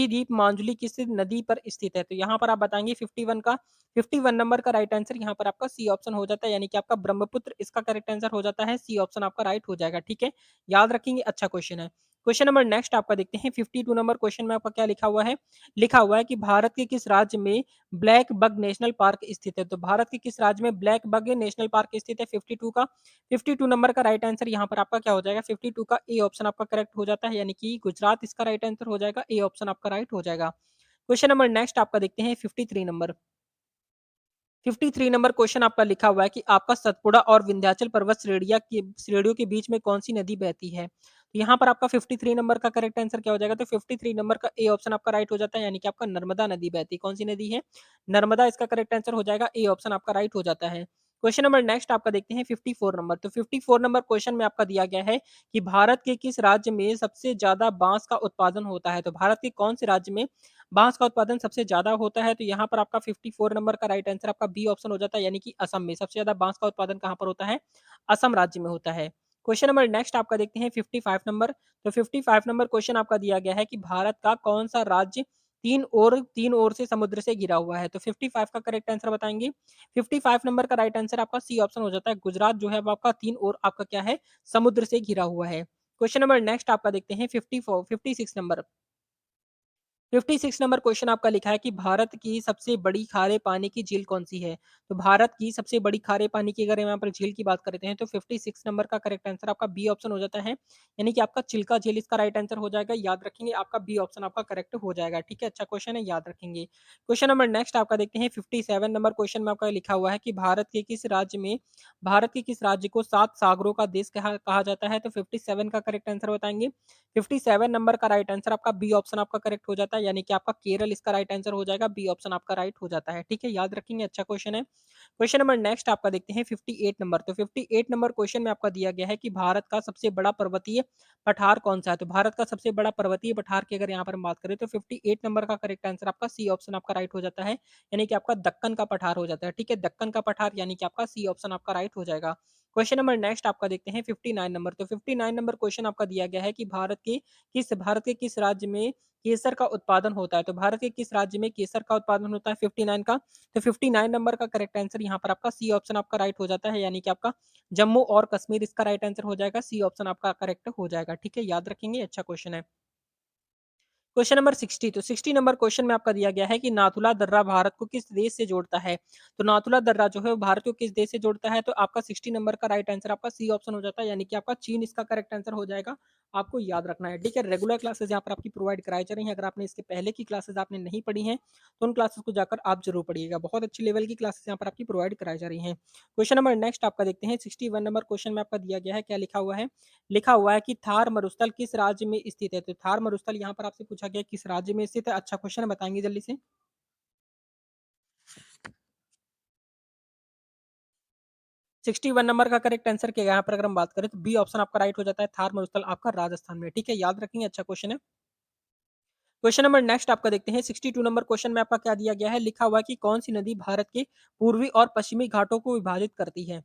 द्वीप माजुली किस नदी पर स्थित है? तो यहाँ पर आप बताएँगे 51 नंबर का राइट आंसर यहाँ पर आपका सी ऑप्शन हो जाता है, यानी कि आपका ब्रह्मपुत्र इसका करेक्ट आंसर हो जाता है, सी ऑप्शन आपका राइट हो जाएगा, ठीक है? याद रखेंगे, अच्छा क्वेश्चन है। क्वेश्चन नंबर नेक्स्ट आपका देखते हैं 52 नंबर क्वेश्चन में आपका क्या लिखा हुआ है? लिखा हुआ है कि भारत के किस राज्य में ब्लैक बग नेशनल पार्क स्थित है? तो भारत के किस राज्य में ब्लैक बग नेशनल पार्क स्थित है 52 का? 52 नंबर का राइट आंसर यहाँ पर आपका क्या हो जाएगा? 52 का ए ऑप्शन आपका करेक्ट हो जाता है, यानी कि गुजरात इसका राइट आंसर हो जाएगा, ए ऑप्शन आपका राइट हो जाएगा। क्वेश्चन नंबर नेक्स्ट आपका देखते हैं 53 नंबर। 53 नंबर क्वेश्चन आपका लिखा हुआ है कि आपका सतपुड़ा और विंध्याचल पर्वत श्रेणियों के बीच में कौन सी नदी बहती है? तो यहाँ पर आपका 53 नंबर का करेक्ट आंसर क्या हो जाएगा? तो 53 नंबर का ए ऑप्शन आपका राइट हो जाता है, यानी कि आपका नर्मदा नदी बहती है। कौन-सी नदी है? नर्मदा इसका करेक्ट आंसर हो जाएगा, ए ऑप्शन आपका राइट हो जाता है। क्वेश्चन नंबर नेक्स्ट आपका देखते हैं 54 नंबर। तो 54 नंबर क्वेश्चन में आपका दिया गया है कि भारत के किस राज्य में सबसे ज़्यादा बाँस का उत्पादन होता है? तो भारत के कौन से राज्य में बाँस का उत्पादन सबसे ज़्यादा होता है? तो यहाँ पर आपका 54 नंबर का राइट आंसर आपका बी ऑप्शन हो जाता है, यानी कि असम में। सबसे ज़्यादा बाँस का उत्पादन कहाँ पर होता है? असम राज्य में होता है। क्वेश्चन नंबर नेक्स्ट आपका देखते हैं 55 नंबर। तो 55 नंबर क्वेश्चन आपका दिया गया है कि भारत का कौन-सा राज्य 3 ओर से समुद्र से घिरा हुआ है? तो 55 का करेक्ट आंसर बताएँगे। 55 नंबर का राइट आंसर आपका सी ऑप्शन हो जाता है। गुजरात जो है वो आपका 3 ओर आपका क्या है? समुद्र से घिरा हुआ है। क्वेश्चन नंबर नेक्स्ट आपका देखते हैं 56 नंबर। 56 नंबर क्वेश्चन आपका लिखा है कि भारत की सबसे बड़ी खारे पानी की झील कौन-सी है? तो भारत की सबसे बड़ी खारे पानी की अगर यहाँ पर झील की बात करते हैं तो 56 नंबर का करेक्ट आंसर आपका बी ऑप्शन हो जाता है। यानी कि आपका चिल्का झील इसका राइट आंसर हो जाएगा। याद रखेंगे आपका बी ऑप्शन आपका करेक्ट हो जाएगा। ठीक है, अच्छा क्वेश्चन है, याद रखेंगे। क्वेश्चन नंबर नेक्स्ट आपका देखते हैं 57 नंबर क्वेश्चन में आपका लिखा हुआ है कि भारत के किस राज्य को 7 सागरों का देश कहा कहा जाता है? तो 57 का करेक्ट आंसर बताएँगे। 57 नंबर का राइट आंसर आपका बी ऑप्शन आपका करेक्ट हो जाता है, यानी कि आपका केरल इसका राइट आंसर हो जाएगा। बी ऑप्शन आपका राइट हो जाता है। ठीक है, याद रखेंगे, अच्छा क्वेश्चन है। क्वेश्चन नंबर नेक्स्ट आपका देखते हैं 58 नंबर। तो 58 नंबर क्वेश्चन में आपका दिया गया है कि भारत का सबसे बड़ा पर्वतीय पठार कौन-सा है? तो भारत का सबसे बड़ा पर्वतीय पठार की अगर यहाँ पर हम बात करें तो 58 नंबर का करेक्ट आंसर आपका सी ऑप्शन आपका राइट हो जाता है, यानी कि आपका दक्कन का पठार हो जाता है। ठीक है, दक्कन का पठार यानी कि आपका सी ऑप्शन आपका राइट हो जाएगा। क्वेश्चन नंबर नेक्स्ट आपका देखते हैं 59 नंबर। तो 59 नंबर क्वेश्चन आपका दिया गया है कि भारत के किस राज्य में केसर का उत्पादन होता है? तो भारत के किस राज्य में केसर का उत्पादन होता है 59 का? तो 59 नंबर का करेक्ट आंसर यहाँ पर आपका सी ऑप्शन आपका राइट हो जाता है, यानी कि आपका जम्मू और कश्मीर इसका राइट आंसर हो जाएगा। सी ऑप्शन आपका करेक्ट हो जाएगा। ठीक है, याद रखेंगे, अच्छा क्वेश्चन है। Question number 60। तो 60 नंबर क्वेश्चन में आपका दिया गया है कि नाथुला दर्रा भारत को किस देश से जोड़ता है? तो नाथुला दर्रा जो है वो भारत को किस देश से जोड़ता है? तो आपका 60 नंबर का राइट आंसर आपका सी ऑप्शन हो जाता है, यानी कि आपका चीन इसका करेक्ट आंसर हो जाएगा। आपको याद रखना है। ठीक है, रेगुलर क्लासेस यहाँ पर आपकी प्रोवाइड कराई जा रही हैं। अगर आपने इसके पहले की क्लासेस आपने नहीं पढ़ी हैं, तो उन क्लासेस को जाकर आप ज़रूर पढ़िएगा। बहुत अच्छी लेवल की क्लासेस यहाँ पर आपकी प्रोवाइड कराई जा रही हैं। क्वेश्चन नंबर नेक्स्ट आपका देखते हैं 61 नंबर क्वेश्चन में आपका दिया गया है, क्या लिखा हुआ है? लिखा हुआ है कि थार मरुस्थल किस राज्य में स्थित है? तो थार मरुस्थल यहाँ पर आपसे पूछा गया किस राज्य में स्थित है? अच्छा क्वेश्चन है, बताएँगे जल्दी से? 61 नंबर का करेक्ट आंसर क्या है? यहाँ पर अगर हम बात करें तो बी ऑप्शन आपका राइट हो जाता है, थार मरुस्थल आपका राजस्थान में। ठीक है, याद रखेंगे, अच्छा क्वेश्चन है। क्वेश्चन नंबर नेक्स्ट आपका देखते हैं 62 नंबर क्वेश्चन में आपका क्या दिया गया है? लिखा हुआ है कि कौन-सी नदी भारत के पूर्वी और पश्चिमी घाटों को विभाजित करती है?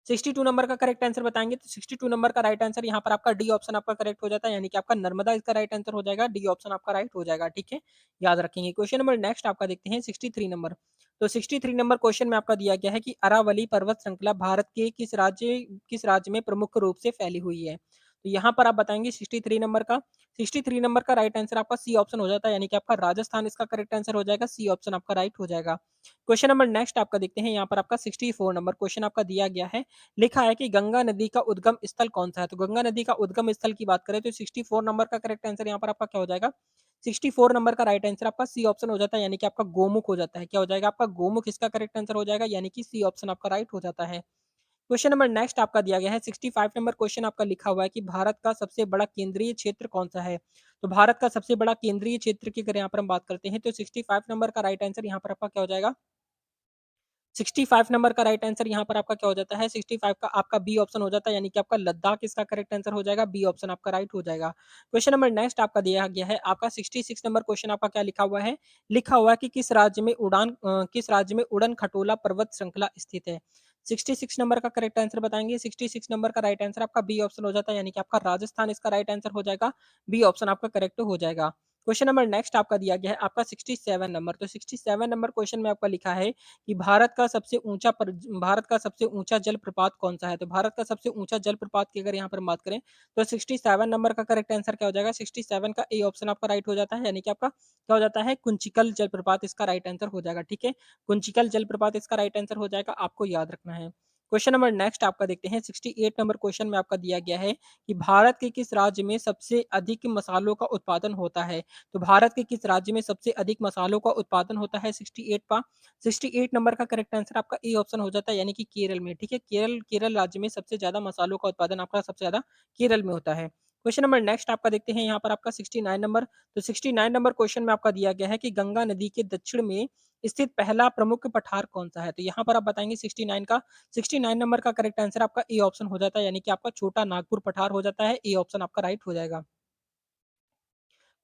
62 नंबर का करेक्ट आंसर बताएँगे तो 62 नंबर का राइट आंसर यहाँ पर आपका डी ऑप्शन आपका करेक्ट हो जाता है, यानी कि आपका नर्मदा इसका राइट आंसर हो जाएगा, डी ऑप्शन आपका राइट हो जाएगा, ठीक है? याद रखेंगे। क्वेश्चन नंबर नेक्स्ट आपका देखते हैं 63 नंबर। तो 63 नंबर क्वेश्चन में आपका दिया गया है कि अरावली पर्वत श्रृंखला भारत के किस राज्य में प्रमुख रूप से फैली हुई है? तो यहाँ पर आप बताएँगे 63 नंबर का। 63 नंबर का राइट आंसर आपका सी ऑप्शन हो जाता है, यानी कि आपका राजस्थान इसका करेक्ट आंसर हो जाएगा, सी ऑप्शन आपका राइट हो जाएगा। क्वेश्चन नंबर नेक्स्ट आपका देखते हैं, यहाँ पर आपका 64 नंबर क्वेश्चन आपका दिया गया है। लिखा है कि गंगा नदी का उद्गम स्थल कौन-सा है? तो गंगा नदी का उद्गम स्थल की बात करें तो 64 नंबर का करेक्ट आंसर यहाँ पर आपका क्या हो जाएगा? 64 नंबर का राइट आंसर आपका सी ऑप्शन हो जाता है, यानी कि आपका गोमुख हो जाता है। क्या हो जाएगा आपका? गोमुख इसका करेक्ट आंसर हो जाएगा, यानी कि सी ऑप्शन आपका राइट हो जाता है। क्वेश्चन नंबर नेक्स्ट आपका दिया गया है 65 नंबर क्वेश्चन आपका लिखा हुआ है कि भारत का सबसे बड़ा केंद्रीय क्षेत्र कौन-सा है? तो भारत का सबसे बड़ा केंद्रीय क्षेत्र की अगर यहाँ पर हम बात करते हैं तो 65 नंबर का राइट आंसर यहाँ पर आपका क्या हो जाएगा? 65 नंबर का राइट आंसर यहाँ पर आपका क्या हो जाता है? 65 का आपका बी ऑप्शन हो जाता है, यानी कि आपका लद्दाख इसका करेक्ट आंसर हो जाएगा, बी ऑप्शन आपका राइट हो जाएगा। क्वेश्चन नंबर नेक्स्ट आपका दिया गया है, आपका 66 नंबर क्वेश्चन आपका क्या लिखा हुआ है? लिखा हुआ है कि किस राज्य में उड़न खटोला पर्वत श्रृंखला स्थित है? 66 नंबर का करेक्ट आंसर बताएँगे। 66 नंबर का राइट आंसर आपका बी ऑप्शन हो जाता है, यानी कि आपका राजस्थान इसका राइट आंसर हो जाएगा, बी ऑप्शन आपका करेक्ट हो जाएगा। क्वेश्चन नंबर नेक्स्ट आपका दिया गया है, आपका 67 नंबर। तो 67 नंबर क्वेश्चन में आपका लिखा है कि भारत का सबसे ऊँचा जलप्रपात कौन-सा है? तो भारत का सबसे ऊँचा जलप्रपात की अगर यहाँ पर हम बात करें, तो 67 नंबर का करेक्ट आंसर क्या हो जाएगा? 67 का ए ऑप्शन आपका राइट हो जाता है, यानी कि आपका क्या हो जाता है? कुंचिकल जलप्रपात इसका राइट आंसर हो जाएगा, ठीक है? कुंचिकल जलप्रपात इसका राइट आंसर हो जाएगा, आपको याद रखना है। क्वेश्चन नंबर नेक्स्ट आपका देखते हैं 68 नंबर क्वेश्चन में आपका दिया गया है कि भारत के किस राज्य में सबसे अधिक मसालों का उत्पादन होता है? तो भारत के किस राज्य में सबसे अधिक मसालों का उत्पादन होता है 68 पा 68 नंबर का करेक्ट आंसर आपका ए ऑप्शन हो जाता है यानी कि केरल में, ठीक है? केरल केरल राज्य में सबसे ज़्यादा मसालों का उत्पादन आपका सबसे ज़्यादा केरल में होता है। क्वेश्चन नंबर नेक्स्ट आपका देखते हैं यहाँ पर आपका 69 नंबर, तो 69 नंबर क्वेश्चन में आपका दिया गया है कि गंगा नदी के दक्षिण में स्थित पहला प्रमुख पठार कौन-सा है? तो यहाँ पर आप बताएँगे 69 का 69 नंबर का करेक्ट आंसर आपका ए ऑप्शन हो जाता है यानी कि आपका छोटा नागपुर पठार हो जाता है। ए ऑप्शन आपका राइट हो जाएगा।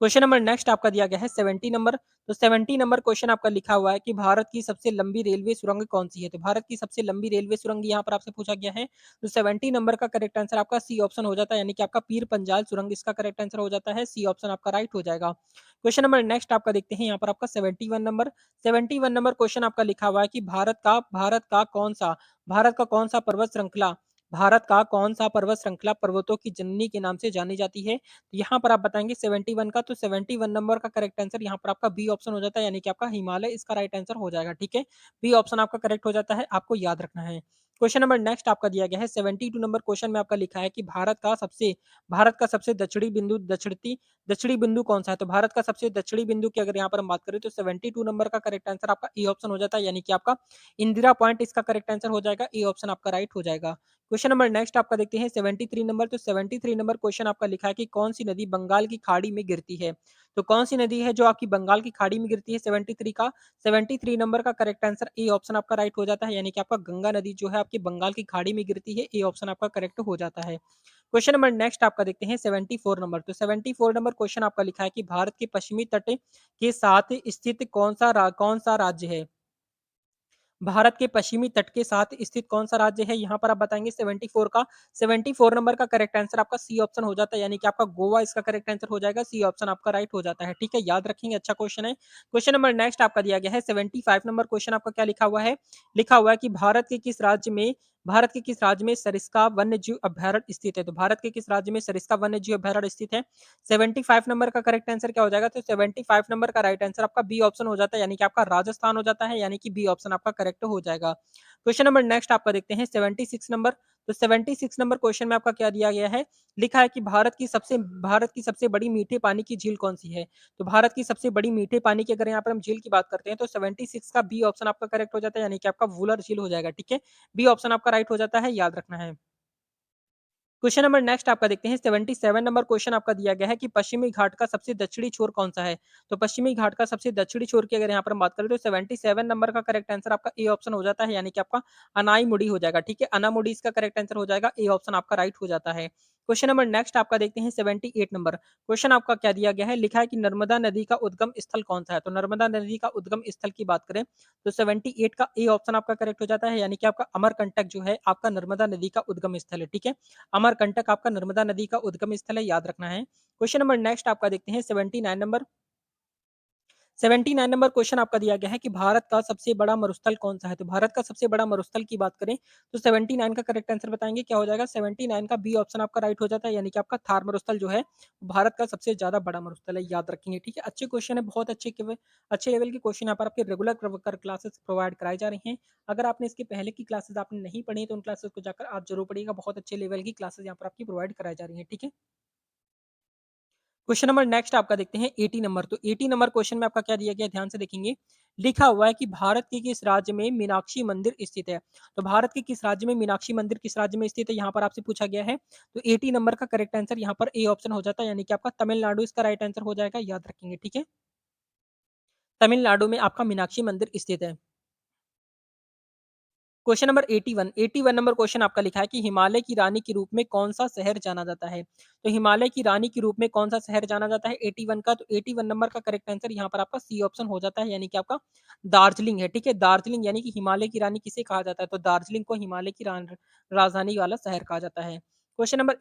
क्वेश्चन नंबर नेक्स्ट आपका दिया गया है 70 नंबर। तो 70 नंबर क्वेश्चन आपका लिखा हुआ है कि भारत की सबसे लंबी रेलवे सुरंग कौन-सी है? तो भारत की सबसे लंबी रेलवे सुरंग यहाँ पर आपसे पूछा गया है। तो 70 नंबर का करेक्ट आंसर आपका सी ऑप्शन हो जाता है यानी कि आपका पीर पंजाल सुरंग इसका करेक्ट आंसर हो जाता है। सी ऑप्शन आपका राइट हो जाएगा। क्वेश्चन नंबर नेक्स्ट आपका देखते हैं यहाँ पर आपका 71 नंबर। 71 नंबर क्वेश्चन आपका लिखा हुआ है कि भारत का कौन-सा पर्वत श्रृंखला पर्वतों की जननी के नाम से जानी जाती है? यहाँ पर आप बताएँगे 71 का, तो 71 नंबर का करेक्ट आंसर यहाँ पर आपका बी ऑप्शन हो जाता है यानी कि आपका हिमालय इसका राइट आंसर हो जाएगा, ठीक है? बी ऑप्शन आपका करेक्ट हो जाता है, आपको याद रखना है। क्वेश्चन नंबर नेक्स्ट आपका दिया गया है 72 नंबर क्वेश्चन में आपका लिखा है कि भारत का सबसे दक्षिणी बिंदु कौन-सा है? तो भारत का सबसे दक्षिणी बिंदु की अगर यहाँ पर हम बात करें तो 72 नंबर का करेक्ट आंसर आपका ए ऑप्शन हो जाता है यानी कि आपका इंदिरा पॉइंट इसका करेक्ट आंसर हो जाएगा, ए ऑप्शन आपका राइट हो जाएगा। क्वेश्चन नंबर नेक्स्ट आपका देखते हैं 73 नंबर, तो 73 नंबर क्वेश्चन आपका लिखा है कि कौन सी नदी बंगाल की खाड़ी में गिरती है? तो कौन सी नदी है जो आपकी बंगाल की खाड़ी में गिरती है 73 नंबर का करेक्ट आंसर ए ऑप्शन आपका राइट हो जाता है यानी कि आपका गंगा नदी जो है आपकी बंगाल की खाड़ी में गिरती है, ए ऑप्शन आपका करेक्ट हो जाता है। क्वेश्चन नंबर नेक्स्ट आपका देखते हैं 74 नंबर, तो 74 नंबर क्वेश्चन आपका लिखा है कि भारत के पश्चिमी तट के साथ स्थित कौन-सा राज्य है? भारत के पश्चिमी तट के साथ स्थित कौन-सा राज्य है? यहाँ पर आप बताएँगे 74 नंबर का करेक्ट आंसर आपका सी ऑप्शन हो जाता है, यानी कि आपका गोवा इसका करेक्ट आंसर हो जाएगा, सी ऑप्शन आपका राइट हो जाता है, ठीक है? याद रखेंगे, अच्छा क्वेश्चन है। क्वेश्चन नंबर नेक्स्ट आपका दिया गया है 75 नंबर क्वेश्चन आपका क्या लिखा हुआ है? लिखा हुआ है कि भारत के किस राज्य में सरिस्का वन्यजीव अभयारण्य स्थित है? तो भारत के किस राज्य में सरिस्का वन्यजीव अभयारण्य स्थित है? 75 नंबर का करेक्ट आंसर क्या हो जाएगा? तो 75 नंबर का राइट आंसर आपका बी ऑप्शन हो जाता है, यानी कि आपका राजस्थान हो जाता है, यानी कि बी ऑप्शन आपका करेक्ट हो जाएगा। क्वेश्चन नंबर नेक्स्ट आपका देखते हैं 76 नंबर। तो 76 नंबर क्वेश्चन में आपका क्या दिया गया है? लिखा है कि भारत की सबसे बड़ी मीठे पानी की झील कौन-सी है? तो भारत की सबसे बड़ी मीठे पानी की अगर यहाँ पर हम झील की बात करते हैं तो 76 का बी ऑप्शन आपका करेक्ट हो जाता है, यानी कि आपका वुलर झील हो जाएगा, ठीक है? बी ऑप्शन आपका राइट हो जाता है, याद रखना है। क्वेश्चन नंबर नेक्स्ट आपका देखते हैं 77 नंबर क्वेश्चन आपका दिया गया है कि पश्चिमी घाट का सबसे दक्षिणी छोर कौन-सा है? तो पश्चिमी घाट का सबसे दक्षिणी छोर की अगर यहाँ पर हम बात करें तो 77 नंबर का करेक्ट आंसर आपका ए ऑप्शन हो जाता है, यानी कि आपका अनाईमुडी हो जाएगा, ठीक है? अनामुडी इसका करेक्ट आंसर हो जाएगा, ए ऑप्शन आपका राइट हो जाता है। क्वेश्चन नंबर नेक्स्ट आपका देखते हैं 78 नंबर। क्वेश्चन आपका क्या दिया गया है? लिखा है कि नर्मदा नदी का उद्गम स्थल कौन-सा है? तो नर्मदा नदी का उद्गम स्थल की बात करें तो 78 का ए ऑप्शन आपका करेक्ट हो जाता है, यानी कि आपका अमरकंटक जो है आपका नर्मदा नदी का उद्गम स्थल है, ठीक है? अमरकंटक आपका नर्मदा नदी का उद्गम स्थल है, याद रखना है। क्वेश्चन नंबर नेक्स्ट आपका देखते हैं 79 नंबर। 79 नंबर क्वेश्चन आपका दिया गया है कि भारत का सबसे बड़ा मरुस्थल कौन-सा है? तो भारत का सबसे बड़ा मरुस्थल की बात करें तो 79 का करेक्ट आंसर बताएँगे क्या हो जाएगा? 79 का बी ऑप्शन आपका राइट हो जाता है, यानी कि आपका थार मरुस्थल जो है भारत का सबसे ज़्यादा बड़ा मरुस्थल है, याद रखेंगे, ठीक है? अच्छे क्वेश्चन है, बहुत अच्छे लेवल के क्वेश्चन यहाँ पर आपके रेगुलर क्लासेस प्रोवाइड कराई जा रही हैं। अगर आपने इसके पहले की क्लासेस आपने नहीं पढ़ी तो उन क्लासेस को जाकर आप ज़रूर पढ़िएगा, बहुत अच्छे लेवल की क्लासेस यहाँ पर आपकी प्रोवाइड कराई जा रही हैं, ठीक है? क्वेश्चन नंबर नेक्स्ट आपका देखते हैं 80 नंबर। तो 80 नंबर क्वेश्चन में आपका क्या दिया गया है, ध्यान से देखेंगे। लिखा हुआ है कि भारत के किस राज्य में मीनाक्षी मंदिर स्थित है? तो भारत के किस राज्य में मीनाक्षी मंदिर किस राज्य में स्थित है, यहाँ पर आपसे पूछा गया है। तो 80 नंबर का करेक्ट आंसर यहाँ पर ए ऑप्शन हो जाता है, यानी कि आपका तमिलनाडु इसका राइट आंसर हो जाएगा, याद रखेंगे, ठीक है? तमिलनाडु में आपका मीनाक्षी मंदिर स्थित है। क्वेश्चन नंबर 81 नंबर क्वेश्चन आपका लिखा है कि हिमालय की रानी के रूप में कौन-सा शहर जाना जाता है? तो हिमालय की रानी के रूप में कौन-सा शहर जाना जाता है 81 का? तो 81 नंबर का करेक्ट आंसर यहाँ पर आपका सी ऑप्शन हो जाता है, यानी कि आपका दार्जिलिंग है, ठीक है? दार्जिलिंग यानी कि हिमालय की रानी किसे कहा जाता है? तो दार्जिलिंग को हिमालय की राजधानी वाला शहर कहा जाता है। क्वेश्चन नंबर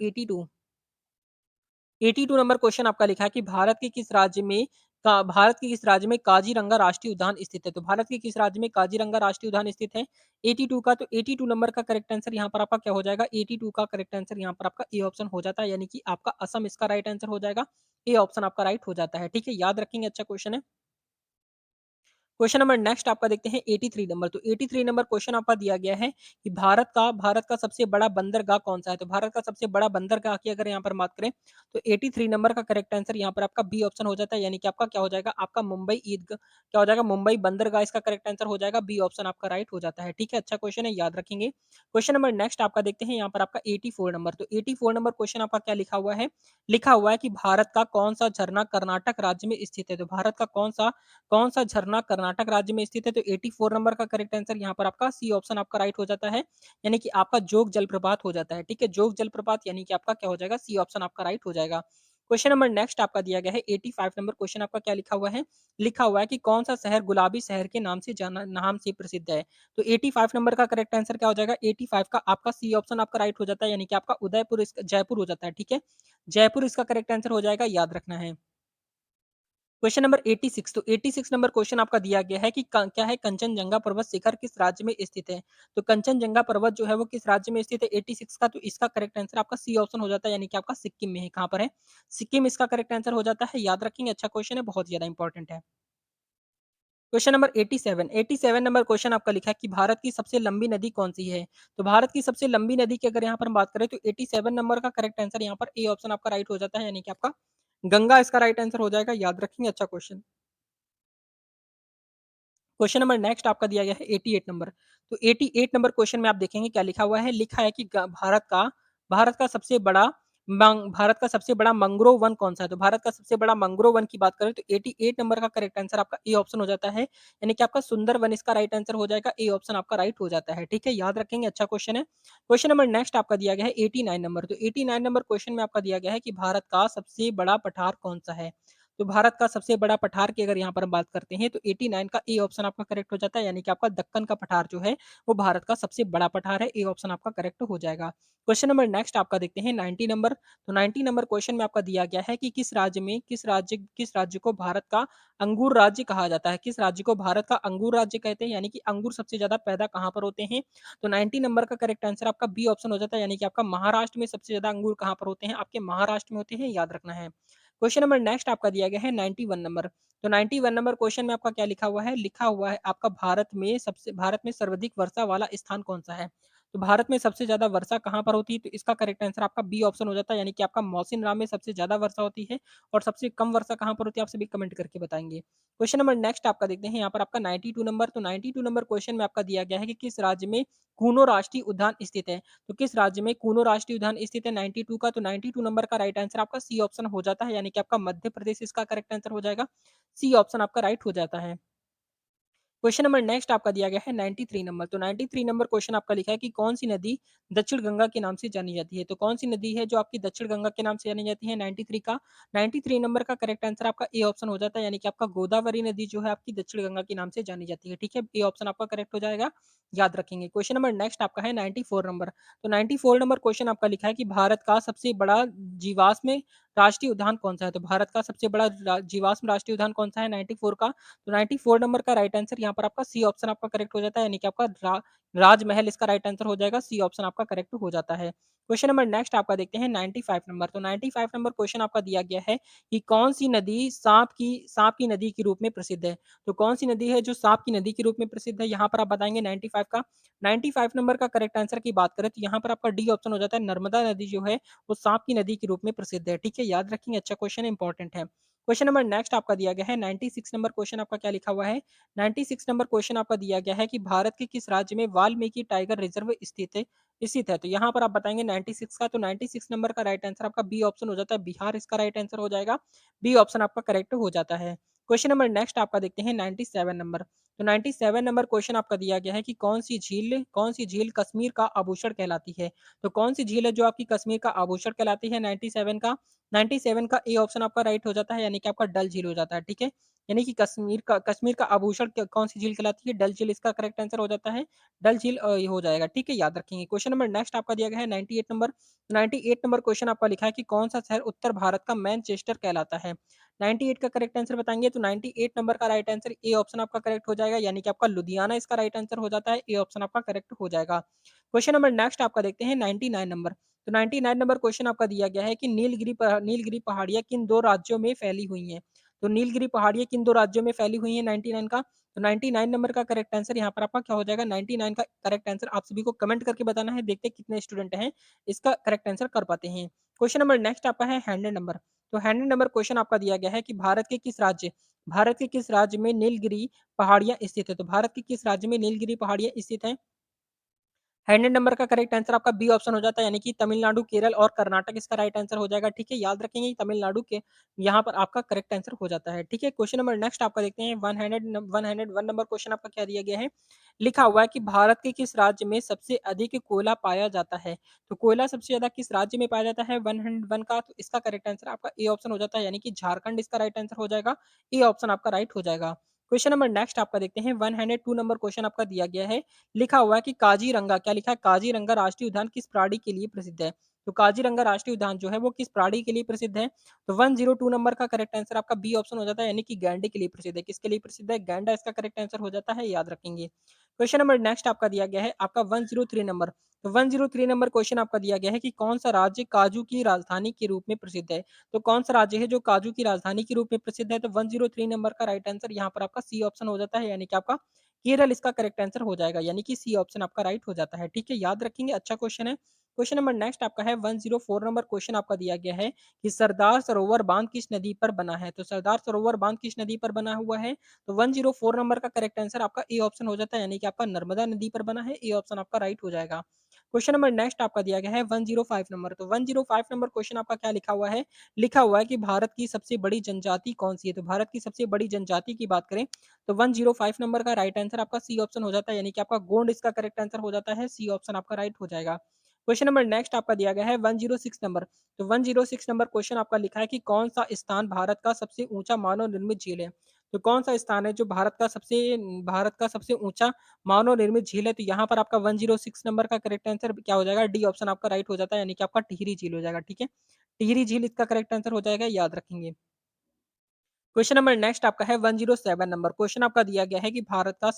82 नंबर क्वेश्चन आपका लिखा है कि भारत के किस राज्य में काजीरंगा राष्ट्रीय उद्यान स्थित है? तो भारत के किस राज्य में काजीरंगा राष्ट्रीय उद्यान स्थित है? 82 का, तो 82 नंबर का करेक्ट आंसर यहाँ पर आपका क्या हो जाएगा? 82 का करेक्ट आंसर यहाँ पर आपका ए ऑप्शन हो जाता है, यानी कि आपका असम इसका राइट आंसर हो जाएगा। ए ऑप्शन आपका राइट हो जाता है, ठीक है? याद रखेंगे, अच्छा क्वेश्चन है। क्वेश्चन नंबर नेक्स्ट आपका देखते हैं 83 नंबर। तो 83 नंबर क्वेश्चन आपका दिया गया है कि भारत का सबसे बड़ा बंदरगाह कौन-सा है? तो भारत का सबसे बड़ा बंदरगाह की अगर यहाँ पर बात करें, तो 83 नंबर का करेक्ट आंसर यहाँ पर आपका बी ऑप्शन हो जाता है, यानी कि आपका क्या हो जाएगा? आपका मुंबई ईदगाह क्या हो जाएगा? मुंबई बंदरगाह इसका करेक्ट आंसर हो जाएगा, बी ऑप्शन आपका राइट हो जाता है। ठीक है, अच्छा क्वेश्चन है, याद रखेंगे। क्वेश्चन नंबर नेक्स्ट आपका देखते हैं यहाँ पर आपका 84 नंबर। तो 84 नंबर क्वेश्चन आपका क्या लिखा हुआ है? लिखा हुआ है कि भारत का कौन-सा झरना कर्नाटक राज्य में स्थित है? तो भारत का कौन-सा झरना कर्नाटक राज्य में स्थित है? तो 84 नंबर का करेक्ट आंसर यहाँ पर आपका सी ऑप्शन आपका राइट हो जाता है, यानी कि आपका जोग जलप्रपात हो जाता है। ठीक है, जोग जलप्रपात यानी कि आपका क्या हो जाएगा? सी ऑप्शन आपका राइट हो जाएगा। क्वेश्चन नंबर नेक्स्ट आपका दिया गया है 85 नंबर क्वेश्चन आपका क्या लिखा हुआ है? लिखा हुआ है कि कौन-सा शहर गुलाबी शहर के नाम से प्रसिद्ध है? तो 85 नंबर का करेक्ट आंसर क्या हो जाएगा? 85 का आपका सी ऑप्शन आपका राइट हो जाता है, यानी कि आपका उदयपुर इसका जयपुर हो जाता है। ठीक है, जयपुर इसका करेक्ट आंसर हो जाएगा, याद रखना है। क्वेश्चन नंबर 86 तो 86 नंबर क्वेश्चन आपका दिया गया है कि क्या है कंचनजंगा पर्वत शिखर किस राज्य में स्थित है? तो कंचनजंगा पर्वत जो है वो किस राज्य में स्थित है 86 का? तो इसका करेक्ट आंसर आपका सी ऑप्शन हो जाता है, यानी कि आपका सिक्किम में है। कहाँ पर है? सिक्किम इसका करेक्ट आंसर हो जाता है, याद रखेंगे, अच्छा क्वेश्चन है, बहुत ज्यादा इंपॉर्टेंट है। क्वेश्चन नंबर 87 नंबर क्वेश्चन आपका लिखा है कि भारत की सबसे लंबी नदी कौन सी है? तो भारत की सबसे लंबी नदी की अगर यहाँ पर हम बात करें तो 87 नंबर का करेक्ट आंसर यहाँ पर ए ऑप्शन आपका राइट हो जाता है, यानी कि आपका गंगा इसका राइट आंसर हो जाएगा, याद रखेंगे, अच्छा क्वेश्चन। क्वेश्चन नंबर नेक्स्ट आपका दिया गया है 88 नंबर। तो 88 नंबर क्वेश्चन में आप देखेंगे क्या लिखा हुआ है? लिखा है कि भारत का सबसे बड़ा भारत का सबसे बड़ा मैंग्रोव वन कौन-सा है? तो भारत का सबसे बड़ा मैंग्रोव वन की बात करें तो 88 नंबर का करेक्ट आंसर आपका ए ऑप्शन हो जाता है, यानी कि आपका सुंदरवन इसका राइट आंसर हो जाएगा, ए ऑप्शन आपका राइट हो जाता है। ठीक है, याद रखेंगे, अच्छा क्वेश्चन है। क्वेश्चन नंबर नेक्स्ट आपका दिया गया है 89 नंबर। तो 89 नंबर क्वेश्चन में आपका दिया गया है कि भारत का सबसे बड़ा पठार कौन-सा है? तो भारत का सबसे बड़ा पठार की अगर यहाँ पर हम बात करते हैं तो 89 का ए ऑप्शन आपका करेक्ट हो जाता है, यानी कि आपका दक्कन का पठार जो है वो भारत का सबसे बड़ा पठार है, ए ऑप्शन आपका करेक्ट हो जाएगा। क्वेश्चन नंबर नेक्स्ट आपका देखते हैं 90 नंबर। तो 90 नंबर क्वेश्चन में आपका दिया गया है कि किस राज्य को भारत का अंगूर राज्य कहा जाता है? किस राज्य को भारत का अंगूर राज्य कहते हैं, यानी कि अंगूर सबसे ज्यादा पैदा कहाँ पर होते हैं? तो 90 नंबर का करेक्ट आंसर आपका बी ऑप्शन हो जाता है, यानी कि आपका महाराष्ट्र में सबसे ज्यादा अंगूर कहाँ पर होते हैं? आपके महाराष्ट्र में होते हैं, याद रखना है। क्वेश्चन नंबर नेक्स्ट आपका दिया गया है 91 नंबर। तो 91 नंबर क्वेश्चन में आपका क्या लिखा हुआ है? लिखा हुआ है आपका भारत में सर्वाधिक वर्षा वाला स्थान कौन-सा है? तो भारत में सबसे ज़्यादा वर्षा कहाँ पर होती है? तो इसका करेक्ट आंसर आपका बी ऑप्शन हो जाता है, यानी कि आपका मौसिनराम में सबसे ज़्यादा वर्षा होती है और सबसे कम वर्षा कहाँ पर होती है? आप सभी कमेंट करके बताएँगे। क्वेश्चन नंबर नेक्स्ट आपका देखते हैं यहाँ पर आपका 92 नंबर। तो 92 नंबर क्वेश्चन में आपका दिया गया है कि किस राज्य में कूनो राष्ट्रीय उद्यान स्थित है? तो किस राज्य में कूनो राष्ट्रीय उद्यान स्थित है 92 का? तो 92 नंबर का राइट आंसर आपका सी ऑप्शन हो जाता है, यानी कि आपका मध्य प्रदेश इसका करेक्ट आंसर हो जाएगा। सी ऑप्शन आपका राइट हो जाता है। क्वेश्चन नंबर नेक्स्ट आपका दिया गया है 93 नंबर। तो 93 नंबर क्वेश्चन आपका लिखा है कि कौन सी नदी दक्षिण गंगा के नाम से जानी जाती है? तो कौन सी नदी है जो आपकी दक्षिण गंगा के नाम से जानी जाती है 93 का? 93 नंबर का करेक्ट आंसर आपका ए ऑप्शन हो जाता है, यानी कि आपका गोदावरी नदी जो है आपकी दक्षिण गंगा के नाम से जानी जाती है। ठीक है, ए ऑप्शन आपका करेक्ट हो जाएगा, याद रखेंगे। क्वेश्चन नंबर नेक्स्ट आपका है 94 नंबर। तो 94 नंबर क्वेश्चन आपका लिखा है कि भारत का सबसे बड़ा जीवाश्म राष्ट्रीय उद्यान कौन सा है? तो भारत का सबसे बड़ा जीवाश्म राष्ट्रीय उद्यान कौन सा है 94 का? तो 94 नंबर का राइट आंसर यहाँ पर आपका सी ऑप्शन आपका करेक्ट हो जाता है, यानी कि आपका राजमहल इसका राइट आंसर हो जाएगा, सी ऑप्शन आपका करेक्ट हो जाता है। क्वेश्चन नंबर नेक्स्ट आपका देखते हैं 95 नंबर। तो 95 नंबर क्वेश्चन आपका दिया गया है कि कौन सी नदी सांप की नदी के रूप में प्रसिद्ध है? तो कौन सी नदी है जो सांप की नदी के रूप में प्रसिद्ध है? यहाँ पर आप बताएंगे 95 का। 95 नंबर का करेक्ट आंसर की बात करें तो यहाँ पर आपका डी ऑप्शन हो जाता है, नर्मदा नदी जो है वो सांप की नदी के रूप में प्रसिद्ध है। ठीक है, याद रखेंगे, अच्छा क्वेश्चन इंपॉर्टेंट है। क्वेश्चन नंबर नेक्स्ट आपका दिया गया है 96 नंबर क्वेश्चन आपका क्या लिखा हुआ है? 96 नंबर क्वेश्चन आपका दिया गया है कि भारत के किस राज्य में वाल्मीकि टाइगर रिजर्व स्थित है? तो यहाँ पर आप बताएंगे 96 का। तो 96 नंबर का राइट आंसर आपका बी ऑप्शन हो जाता है, बिहार इसका राइट आंसर हो जाएगा, बी ऑप्शन आपका करेक्ट हो जाता है। क्वेश्चन नंबर नेक्स्ट आपका देखते हैं 97 नंबर। तो 97 नंबर क्वेश्चन आपका दिया गया है कि कौन सी झील कश्मीर का आभूषण कहलाती है? तो कौन सी झील है जो आपकी कश्मीर का आभूषण कहलाती है 97 का? 97 का ए ऑप्शन आपका राइट हो जाता है, यानी कि आपका डल झील हो जाता है। ठीक है, यानी कि कश्मीर का आभूषण कौन सी झील कहलाती है? डल झील इसका करेक्ट आंसर हो जाता है, डल झील ये हो जाएगा। ठीक है, याद रखेंगे। क्वेश्चन नंबर नेक्स्ट आपका दिया गया है 98 नंबर। 98 नंबर क्वेश्चन आपका लिखा है कि कौन सा शहर उत्तर भारत का मैनचेस्टर कहलाता है? 98 का करेक्ट आंसर बताएंगे तो 98 नंबर का राइट आंसर ए ऑप्शन आपका करेक्ट हो जाएगा, यानी कि आपका लुधियाना इसका राइट आंसर हो जाता है, ए ऑप्शन आपका करेक्ट हो जाएगा। क्वेश्चन नंबर नेक्स्ट आपका देखते हैं 99 नंबर। तो 99 नंबर क्वेश्चन आपका दिया गया है कि नीलगिरी पहाड़ियाँ किन 2 राज्यों में फैली हुई हैं? तो नीलगिरी पहाड़ियाँ किन 2 राज्यों में फैली हुई हैं 99 का? तो 99 नंबर का करेक्ट आंसर यहाँ पर आपका क्या हो जाएगा? 99 का करेक्ट आंसर आप सभी को कमेंट करके बताना है, देखते हैं कितने स्टूडेंट हैं इसका करेक्ट आंसर कर पाते हैं। क्वेश्चन नंबर नेक्स्ट आपका है 100 नंबर। तो 100 नंबर क्वेश्चन आपका दिया गया है कि भारत के किस राज्य में नीलगिरी पहाड़ियाँ स्थित है? तो भारत के किस राज्य में नीलगिरी पहाड़ियाँ स्थित हैं? 100 नंबर का करेक्ट आंसर आपका बी ऑप्शन हो जाता है, यानी कि तमिलनाडु, केरल और कर्नाटक इसका राइट आंसर हो जाएगा, ठीक है? याद रखेंगे तमिलनाडु के यहाँ पर आपका करेक्ट आंसर हो जाता है, ठीक है? क्वेश्चन नंबर नेक्स्ट आपका देखते हैं 101 नंबर क्वेश्चन आपका क्या दिया गया है? लिखा हुआ है कि भारत के किस राज्य में सबसे अधिक कोयला पाया जाता है? तो कोयला सबसे ज़्यादा किस राज्य में पाया जाता है 101 का? तो इसका करेक्ट आंसर आपका ए ऑप्शन हो जाता है, यानी कि झारखंड इसका राइट आंसर हो जाएगा। ए ऑप्शन आपका राइट हो जाएगा। क्वेश्चन नंबर नेक्स्ट आपका देखते हैं 102 नंबर क्वेश्चन आपका दिया गया है। लिखा हुआ है कि काजीरंगा क्या लिखा है? काजीरंगा राष्ट्रीय उद्यान किस प्राणी के लिए प्रसिद्ध है? तो काजीरंगा राष्ट्रीय उद्यान जो है वो किस प्राणी के लिए प्रसिद्ध है? तो 102 नंबर का करेक्ट आंसर आपका बी ऑप्शन हो जाता है, यानी कि गैंडे के लिए प्रसिद्ध है। किसके लिए प्रसिद्ध है? गैंडा इसका करेक्ट आंसर हो जाता है, याद रखेंगे। क्वेश्चन नंबर नेक्स्ट आपका दिया गया है आपका 103 नंबर। तो 103 नंबर क्वेश्चन आपका दिया गया है कि कौन सा राज्य काजू की राजधानी के रूप में प्रसिद्ध है? तो कौन सा राज्य है जो काजू की राजधानी के रूप में प्रसिद्ध है? तो 103 नंबर का राइट आंसर यहाँ पर आपका सी ऑप्शन हो जाता है, यानी कि आपका केरल इसका करेक्ट आंसर हो जाएगा, यानी कि सी ऑप्शन आपका राइट हो जाता है, ठीक है? याद रखेंगे, अच्छा क्वेश्चन है। क्वेश्चन नंबर नेक्स्ट आपका है 104 नंबर क्वेश्चन आपका दिया गया है कि सरदार सरोवर बांध किस नदी पर बना है? तो सरदार सरोवर बांध किस नदी पर बना हुआ है? तो 104 नंबर का करेक्ट आंसर आपका ए ऑप्शन हो जाता है, यानी कि आपका नर्मदा नदी पर बना है। ए ऑप्शन आपका राइट हो जाएगा। क्वेश्चन नंबर नेक्स्ट आपका दिया गया है 105 नंबर। तो 105 नंबर क्वेश्चन आपका क्या लिखा हुआ है? लिखा हुआ है कि भारत की सबसे बड़ी जनजाति कौन सी है? तो भारत की सबसे बड़ी जनजाति की बात करें तो 105 नंबर का राइट आंसर आपका सी ऑप्शन हो जाता है, यानी कि आपका गोंड इसका करेक्ट आंसर हो जाता है। सी ऑप्शन आपका राइट हो जाएगा। क्वेश्चन नंबर नेक्स्ट आपका दिया गया है 106 नंबर। तो 106 नंबर क्वेश्चन आपका लिखा है कि कौन सा स्थान भारत का सबसे ऊंचा मानव निर्मित झील है? तो कौन सा स्थान है जो भारत का सबसे ऊंचा मानव निर्मित झील है? तो यहाँ पर आपका 106 नंबर का करेक्ट आंसर क्या हो जाएगा? डी ऑप्शन आपका राइट हो जाता है, यानी कि आपका टिहरी झील हो जाएगा, ठीक है? टिहरी झील इसका करेक्ट आंसर हो जाएगा, याद रखेंगे। क्वेश्चन नंबर नेक्स्ट आपका है 107 नंबर क्वेश्चन आपका दिया गया है कि भारत का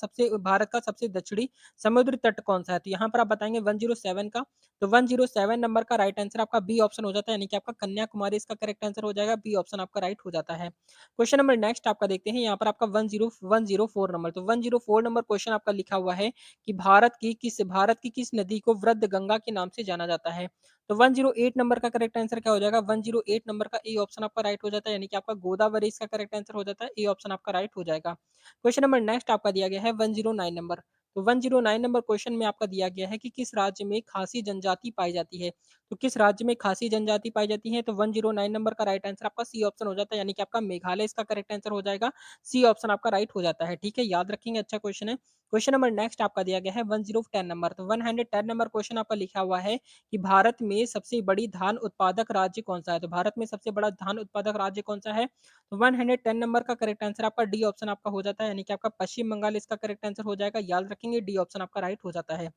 सबसे दक्षिणी समुद्र तट कौन सा है? तो यहाँ पर आप बताएंगे 107 का। तो 107 नंबर का राइट आंसर आपका बी ऑप्शन हो जाता है, यानी कि आपका कन्याकुमारी इसका करेक्ट आंसर हो जाएगा। बी ऑप्शन आपका राइट हो जाता है। क्वेश्चन नंबर नेक्स्ट आपका देखते हैं यहाँ पर आपका 104 नंबर। तो 104 नंबर क्वेश्चन आपका लिखा हुआ है कि भारत की किस नदी को वृद्ध गंगा के नाम से जाना जाता है? तो 108 नंबर का करेक्ट आंसर क्या हो जाएगा? 108 नंबर का ए ऑप्शन आपका राइट हो जाता है, यानी कि आपका गोदावरी इसका करेक्ट आंसर हो जाता है। ए ऑप्शन आपका राइट हो जाएगा। क्वेश्चन नंबर नेक्स्ट आपका दिया गया है 109 नंबर। तो 109 नंबर क्वेश्चन में आपका दिया गया है कि किस राज्य में खासी जनजाति पाई जाती है? तो किस राज्य में खासी जनजाति पाई जाती है? तो 109 नंबर का राइट आंसर आपका सी ऑप्शन हो जाता है, यानी कि आपका मेघालय इसका करेक्ट आंसर हो जाएगा। सी ऑप्शन आपका राइट हो जाता है, ठीक है? याद रखेंगे, अच्छा क्वेश्चन है। क्वेश्चन नंबर नेक्स्ट आपका दिया गया है 1010 नंबर। तो 110 नंबर क्वेश्चन आपका लिखा हुआ है कि भारत में सबसे बड़ी धान उत्पादक राज्य कौन-सा है? तो भारत में सबसे बड़ा धान उत्पादक राज्य कौन-सा है? तो 110 नंबर का करेक्ट आंसर आपका डी ऑप्शन आपका हो जाता है, यानी कि आपका पश्चिम बंगाल इसका करेक्ट आंसर हो जाएगा। याद रखेंगे, डी ऑप्शन आपका राइट हो जाता है।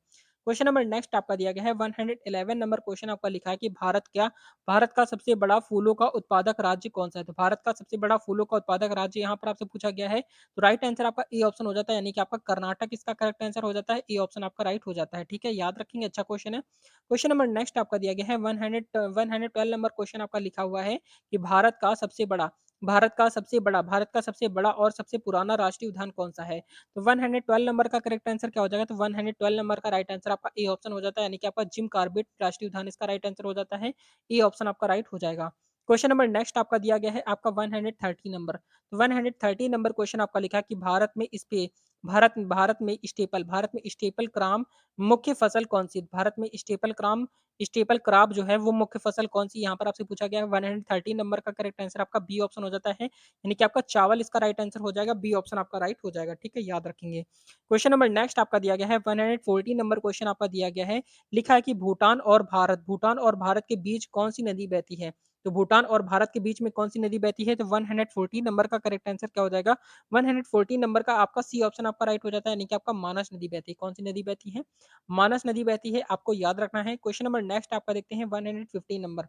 क्वेश्चन नंबर नेक्स्ट आपका दिया गया है 111 नंबर क्वेश्चन आपका लिखा है कि भारत का सबसे बड़ा फूलों का उत्पादक राज्य कौन-सा है? तो भारत का सबसे बड़ा फूलों का उत्पादक राज्य यहाँ पर आपसे पूछा गया है। तो राइट आंसर आपका ए ऑप्शन हो जाता है, यानी कि आपका कर्नाटक इसका करेक्ट आंसर हो जाता है। ए ऑप्शन आपका राइट हो जाता है, ठीक है? याद रखेंगे, अच्छा क्वेश्चन है। क्वेश्चन नंबर नेक्स्ट आपका दिया गया है 112 नंबर क्वेश्चन आपका लिखा हुआ है कि भारत का सबसे बड़ा और सबसे पुराना राष्ट्रीय उद्यान कौन-सा है? तो 112 नंबर का करेक्ट आंसर क्या हो जाएगा? तो 112 नंबर का राइट आंसर आपका ए ऑप्शन हो जाता है, यानी कि आपका जिम कॉर्बेट राष्ट्रीय उद्यान इसका राइट आंसर हो जाता है। ए ऑप्शन आपका राइट हो जाएगा। क्वेश्चन नंबर नेक्स्ट आपका दिया गया है आपका 130 नंबर। 130 नंबर क्वेश्चन आपका लिखा है कि भारत में स्टेपल क्रॉप मुख्य फसल कौन-सी है? भारत में स्टेपल क्रॉप जो है वो मुख्य फसल कौन-सी यहाँ पर आपसे पूछा गया है। 130 नंबर का करेक्ट आंसर आपका बी ऑप्शन हो जाता है, यानी कि आपका चावल इसका राइट आंसर हो जाएगा। बी ऑप्शन आपका राइट हो जाएगा, ठीक है? याद रखेंगे। क्वेश्चन नंबर नेक्स्ट आपका दिया गया है 114 नंबर क्वेश्चन आपका दिया गया है। लिखा है कि भूटान और भारत के बीच कौन-सी नदी बहती है? तो भूटान और भारत के बीच में कौन-सी नदी बहती है? तो 114 नंबर का करेक्ट आंसर क्या हो जाएगा? 114 नंबर का आपका सी ऑप्शन आपका राइट हो जाता है, यानी कि आपका मानस नदी बहती है। कौन-सी नदी बहती है? मानस नदी बहती है, आपको याद रखना है। क्वेश्चन नंबर नेक्स्ट आपका देखते हैं 115 नंबर।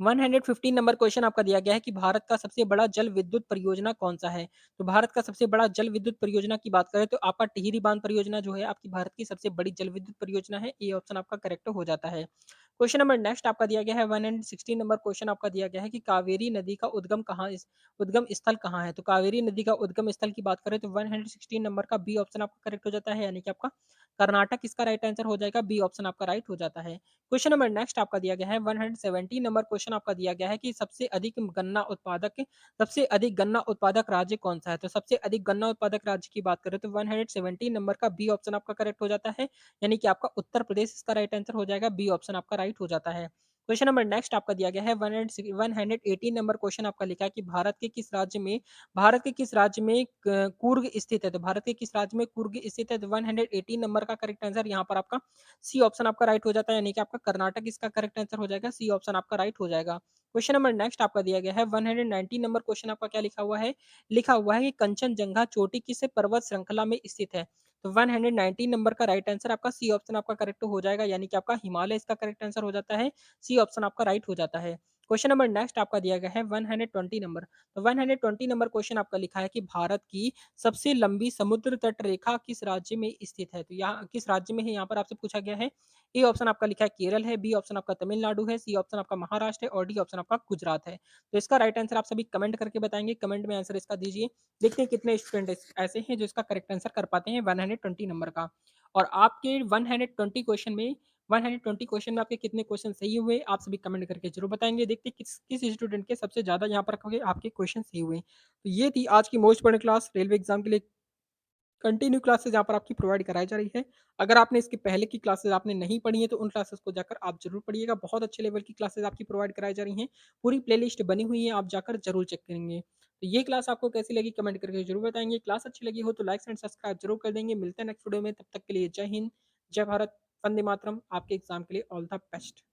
115 नंबर क्वेश्चन आपका दिया गया है कि भारत का सबसे बड़ा जल विद्युत परियोजना कौन-सा है? तो भारत का सबसे बड़ा जल विद्युत परियोजना की बात करें तो आपका टिहरी बांध परियोजना जो है आपकी भारत की सबसे बड़ी जल विद्युत परियोजना है। ए ऑप्शन आपका करेक्ट हो जाता है। क्वेश्चन नंबर नेक्स्ट आपका दिया गया है 116 नंबर क्वेश्चन आपका दिया गया है कि कावेरी नदी का उद्गम स्थल कहाँ है? तो कावेरी नदी का उद्गम स्थल की बात करें तो 116 नंबर का बी ऑप्शन आपका करेक्ट हो जाता है, यानी कि आपका कर्नाटक इसका राइट आंसर हो जाएगा, बी ऑप्शन आपका राइट हो जाता है। क्वेश्चन नंबर नेक्स्ट आपका दिया गया है 117 नंबर क्वेश्चन आपका दिया गया है कि सबसे अधिक गन्ना उत्पादक राज्य कौन सा है? तो सबसे अधिक गन्ना उत्पादक राज्य की बात करें तो 117 नंबर का बी ऑप्शन आपका करेक्ट हो जाता है, यानी कि आपका उत्तर प्रदेश इसका राइट आंसर हो जाएगा, बी ऑप्शन आपका राइट हो जाता है। क्वेश्चन नंबर नेक्स्ट आपका दिया गया है 118 नंबर क्वेश्चन आपका लिखा है कि भारत के किस राज्य में कूर्ग स्थित है? तो भारत के किस राज्य में कूर्ग स्थित है? तो 118 नंबर का करेक्ट आंसर यहाँ पर आपका सी ऑप्शन आपका राइट हो जाता है, यानी कि आपका कर्नाटक इसका करेक्ट आंसर हो जाएगा, सी ऑप्शन आपका राइट हो जाएगा। क्वेश्चन नंबर नेक्स्ट आपका दिया गया है 119 नंबर क्वेश्चन आपका क्या लिखा हुआ है कि कंचनजंगा चोटी किस पर्वत श्रृंखला में स्थित है? तो 119 नंबर का राइट आंसर आपका सी ऑप्शन आपका करेक्ट हो जाएगा, यानी कि आपका हिमालय इसका करेक्ट आंसर हो जाता है, सी ऑप्शन आपका राइट हो जाता है। क्वेश्चन नंबर नेक्स्ट आपका दिया गया है 120 नंबर। तो 120 नंबर क्वेश्चन आपका लिखा है कि भारत की सबसे लंबी समुद्र तट रेखा किस राज्य में स्थित है? तो यहाँ किस राज्य में है, यहाँ पर आपसे पूछा गया है। ए ऑप्शन आपका लिखा है केरल है, बी ऑप्शन आपका तमिलनाडु है, सी ऑप्शन आपका महाराष्ट्र है और डी ऑप्शन आपका गुजरात है। तो इसका राइट आंसर आप सभी कमेंट करके बताएंगे, कमेंट में आंसर इसका दीजिए। देखते हैं कितने स्टूडेंट ऐसे हैं जो इसका करेक्ट आंसर कर पाते हैं 120 नंबर का। और आपके 120 क्वेश्चन में आपके कितने क्वेश्चन सही हुए, आप सभी कमेंट करके जरूर बताएंगे। देखते हैं किस किस स्टूडेंट के सबसे ज्यादा यहाँ पर आपके क्वेश्चन सही हुए। तो ये थी आज की most important class railway exam के लिए कंटिन्यू क्लासेस यहाँ पर आपकी प्रोवाइड कराई जा रही है। अगर आपने इसके पहले की क्लासेस आपने नहीं पढ़ी है तो उन क्लासेस को जाकर आप जरूर पढ़िएगा। बहुत अच्छे लेवल की क्लासेस आपकी प्रोवाइड कराई जा रही हैं। पूरी प्लेलिस्ट बनी हुई है, आप जाकर जरूर चेक करेंगे। तो ये क्लास आपको कैसी लगी कमेंट करके जरूर बताएंगे। क्लास अच्छी लगी हो तो लाइक एंड सब्सक्राइब जरूर कर देंगे। मिलते हैं नेक्स्ट वीडियो में, तब तक के लिए जय हिंद, जय भारत, वंदे मातरम। आपके एग्जाम के लिए ऑल द बेस्ट।